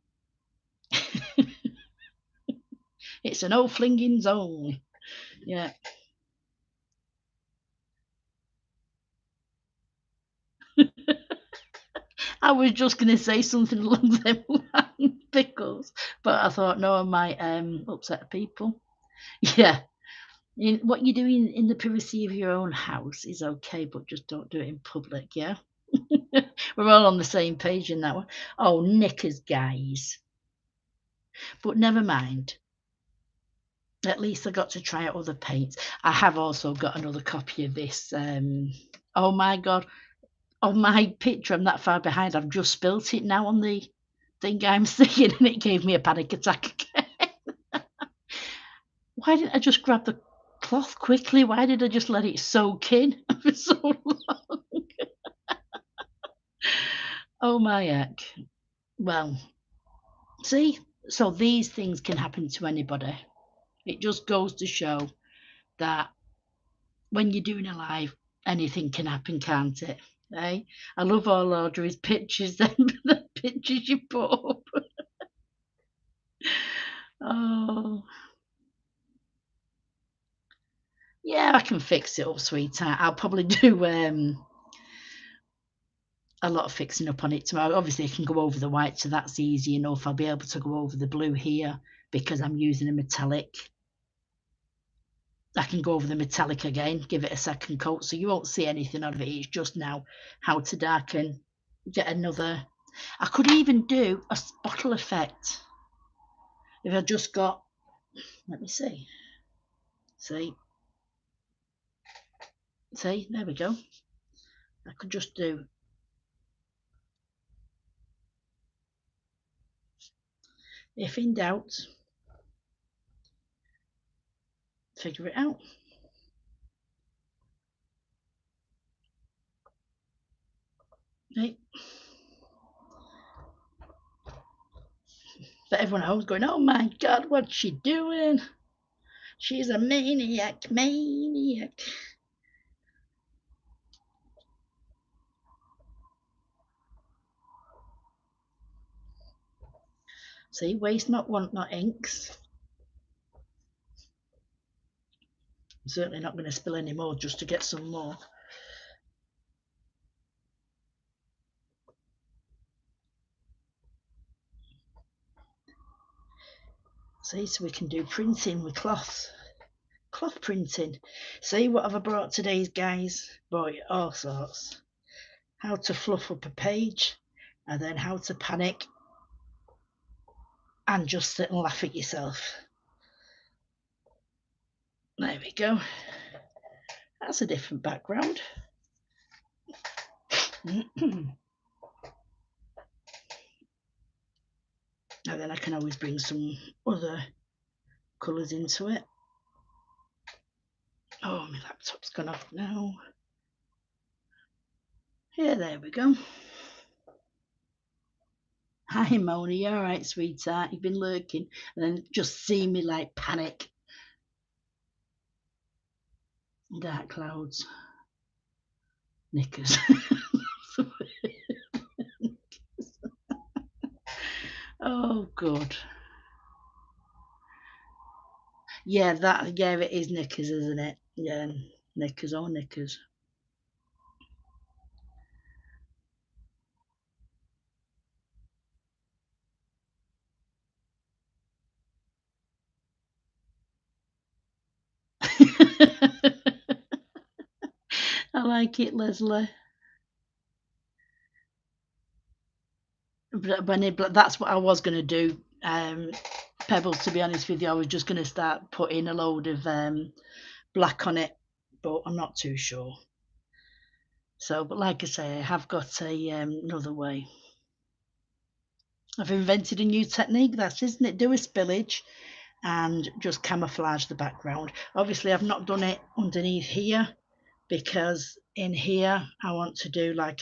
It's an old flinging zone. Yeah. I was just going to say something along them lines, pickles, but I thought, no, I might upset people. Yeah. What you're doing in the privacy of your own house is okay, but just don't do it in public, yeah? We're all on the same page in that one. Oh, knickers, guys. But never mind. At least I got to try out other paints. I have also got another copy of this. Oh my god. On my picture, I'm that far behind. I've just spilt it now on the thing I'm seeing, and it gave me a panic attack again. Why didn't I just grab the cloth quickly? Why did I just let it soak in for so long? Oh my heck. Well, see, so these things can happen to anybody. It just goes to show that when you're doing a live, anything can happen, can't it? Hey, I love all Audrey's pictures then, the pictures you put up. Oh, yeah, I can fix it up, sweetheart. I'll probably do a lot of fixing up on it tomorrow. Obviously, I can go over the white, so that's easy enough. I'll be able to go over the blue here because I'm using a metallic. I can go over the metallic again, give it a second coat, so you won't see anything of it. It's just now how to darken, get another. I could even do a bottle effect if I just got. Let me see. See, see, there we go. I could just do. If in doubt, figure it out. Right. But everyone at home's going, oh my God, what's she doing? She's a maniac, maniac. See, waste not, want not inks. I'm certainly not going to spill any more just to get some more. See, so we can do printing with cloth printing. See what have I brought today, guys? Brought you all sorts. How to fluff up a page, and then how to panic and just sit and laugh at yourself. There we go. That's a different background. And then I can always bring some other colours into it. Oh, my laptop's gone off now. Yeah, there we go. Hi, Mona. You all right, sweetheart? You've been lurking and then just see me like panic. Dark clouds. Knickers. Oh, good. Yeah, it is knickers, isn't it? Yeah, knickers or knickers. I like it, Leslie. But that's what I was going to do. Pebbles, to be honest with you, I was just going to start putting a load of black on it, but I'm not too sure. So, but like I say, I have got another way. I've invented a new technique. That's, isn't it? Do a spillage and just camouflage the background. Obviously, I've not done it underneath here because in here I want to do like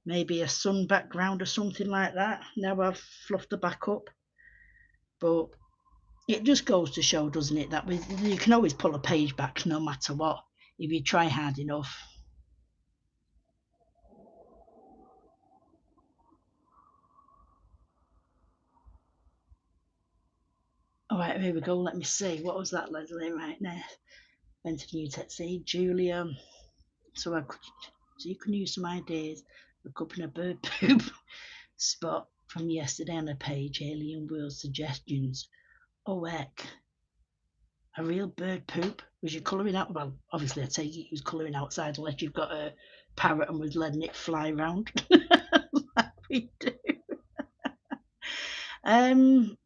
maybe a sun background or something like that. Now I've fluffed the back up, but it just goes to show, doesn't it, that you can always pull a page back no matter what if you try hard enough. All right, here we go. Let me see. What was that, Leslie? Right now, went to new tech. See, Julia. So you can use some ideas. Look up in a bird poop spot from yesterday on the page. Alien World suggestions. Oh heck, a real bird poop? Was you colouring out? Well, obviously I take it you was colouring outside unless you've got a parrot and was letting it fly around. Like we do. Um,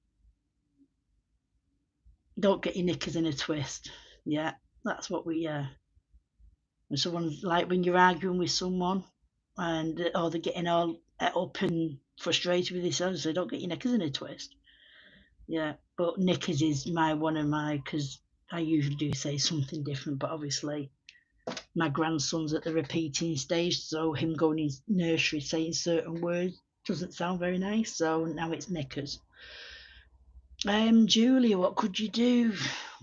don't get your knickers in a twist. Yeah, that's what we. When someone's like when you're arguing with someone, and or they're getting all up and frustrated with themselves, so don't get your knickers in a twist. Yeah, but knickers is my one of my because I usually do say something different, but obviously my grandson's at the repeating stage, so him going in nursery saying certain words doesn't sound very nice. So now it's knickers. Julia, what could you do?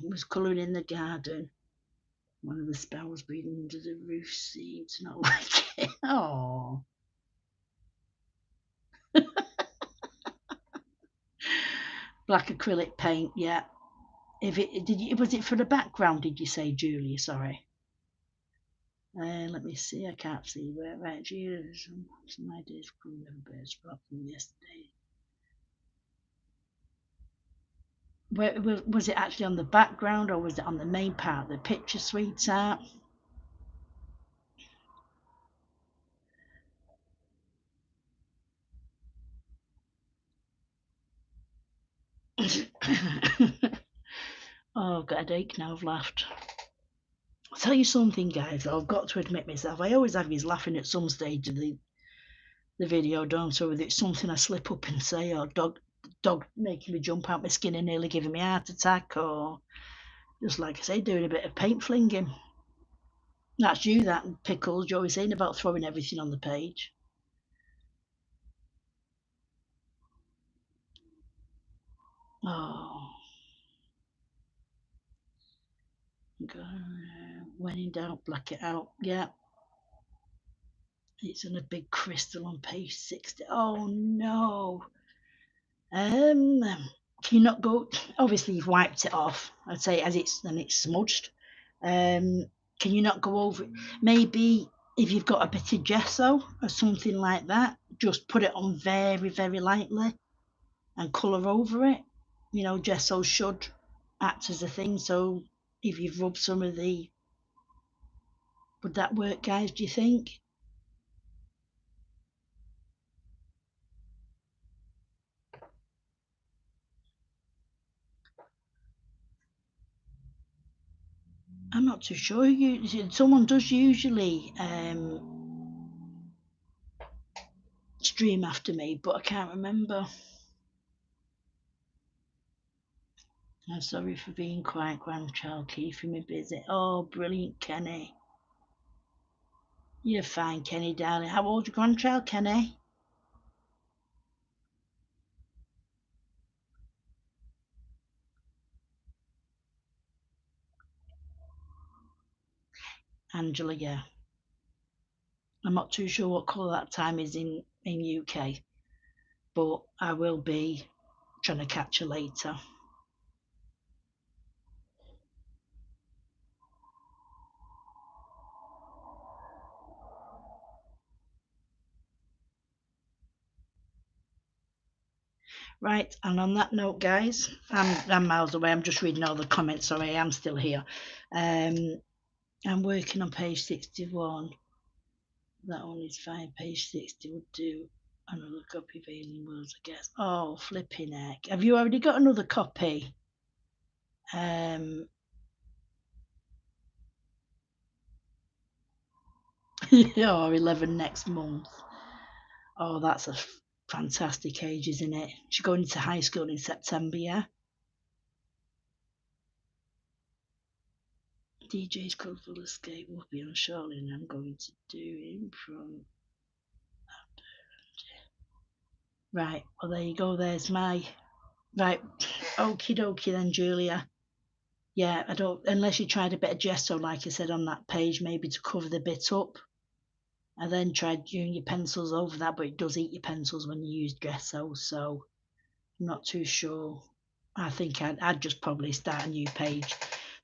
Was colouring in the garden. One of the spells breathing into the roof seemed to not like Oh, black acrylic paint. Yeah. If it did, you, was it for the background? Did you say, Julia? Sorry. Let me see. I can't see where. Right, Julia. Some ideas from the birds from yesterday. Where was it actually on the background or was it on the main part of the picture, sweetheart? Oh, I've got a headache now. I've laughed. I'll tell you something, guys. I've got to admit myself. I always have you laughing at some stage of the video, don't I? Whether it's something I slip up and say, or dog making me jump out my skin and nearly giving me a heart attack, or just like I say, doing a bit of paint flinging. That's you, that and Pickles. You're always saying about throwing everything on the page. Oh, when in doubt, black it out. Yeah, it's on a big crystal on page 60. Oh no. Um, can you not go? Obviously, you've wiped it off. I'd say as it's smudged. Can you not go over it? Maybe if you've got a bit of gesso or something like that, just put it on very, very lightly and colour over it. You know, gesso should act as a thing. So if you've rubbed some of the, would that work, guys? Do you think? I'm not too sure. Someone does usually stream after me, but I can't remember. I'm sorry for being quiet, grandchild, keeping me busy. Oh, brilliant, Kenny. You're fine, Kenny, darling. How old's your grandchild, Kenny? Angela, yeah. I'm not too sure what colour that time is in UK, but I will be trying to catch her later. Right, and on that note, guys, I'm miles away. I'm just reading all the comments. Sorry, I am still here. I'm working on page 61. That one is fine. Page 60 would do. Another copy of Alien Worlds, I guess. Oh, flipping heck. Have you already got another copy? Or 11 next month. Oh, that's a fantastic age, isn't it? She's going into high school in September, yeah? DJ's Colourful Escape will be on shortly, and I'm going to do him from. Right, well, there you go. There's my. Right, okie dokie then, Julia. Yeah, I don't, unless you tried a bit of gesso, like I said on that page, maybe to cover the bit up. I then tried doing your pencils over that, but it does eat your pencils when you use gesso, so I'm not too sure. I think I'd just probably start a new page.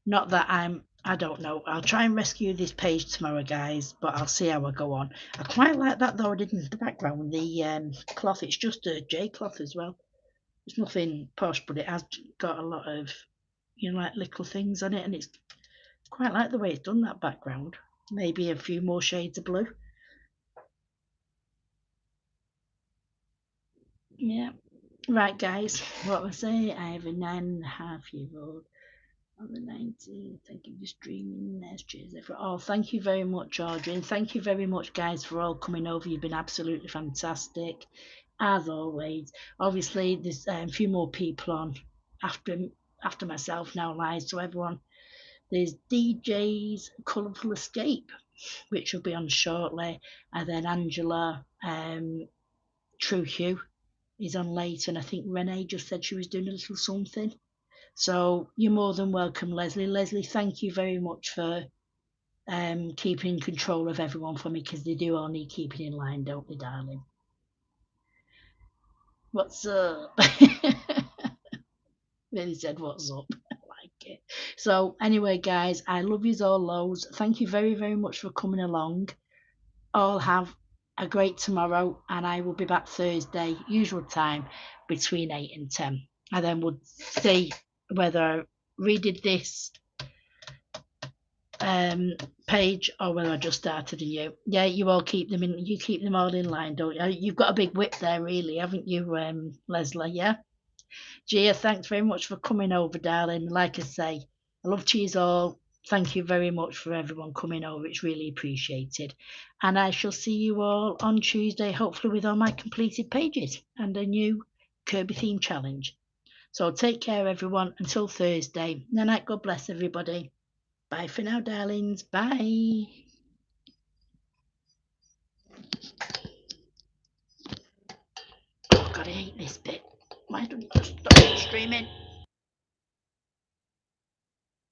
Not that I don't know. I'll try and rescue this page tomorrow, guys, but I'll see how I go on. I quite like that though. I did in the background, the cloth. It's just a J cloth as well. It's nothing posh, but it has got a lot of, like little things on it, and it's quite like the way it's done, that background. Maybe a few more shades of blue. Yeah. Right, guys. What was I? I have a 9.5-year-old on the 19th. Thank you for streaming. There's cheers. Oh, thank you very much, Audrey. And thank you very much, guys, for all coming over. You've been absolutely fantastic, as always. Obviously, there's a few more people on after myself now, live. So everyone, there's DJ's Colourful Escape, which will be on shortly, and then Angela, True Hugh is on late, and I think Renee just said she was doing a little something. So you're more than welcome, Leslie. Leslie, thank you very much for keeping control of everyone for me, because they do all need keeping in line, don't they, darling? What's up? Really said what's up. I like it. So anyway, guys, I love you all loads. Thank you very, very much for coming along. All have a great tomorrow, and I will be back Thursday, usual time, between 8 and 10. And then we'll see whether I redid this page or whether I just started a new. Yeah, you all keep them in. You keep them all in line, don't you? You've got a big whip there, really, haven't you, Leslie? Yeah. Gia, thanks very much for coming over, darling. Like I say, I love cheese all. Thank you very much for everyone coming over. It's really appreciated. And I shall see you all on Tuesday, hopefully with all my completed pages and a new Kirby theme challenge. So take care, everyone. Until Thursday. Good night. God bless everybody. Bye for now, darlings. Bye. Oh, God, I hate this bit. Why don't you just stop streaming?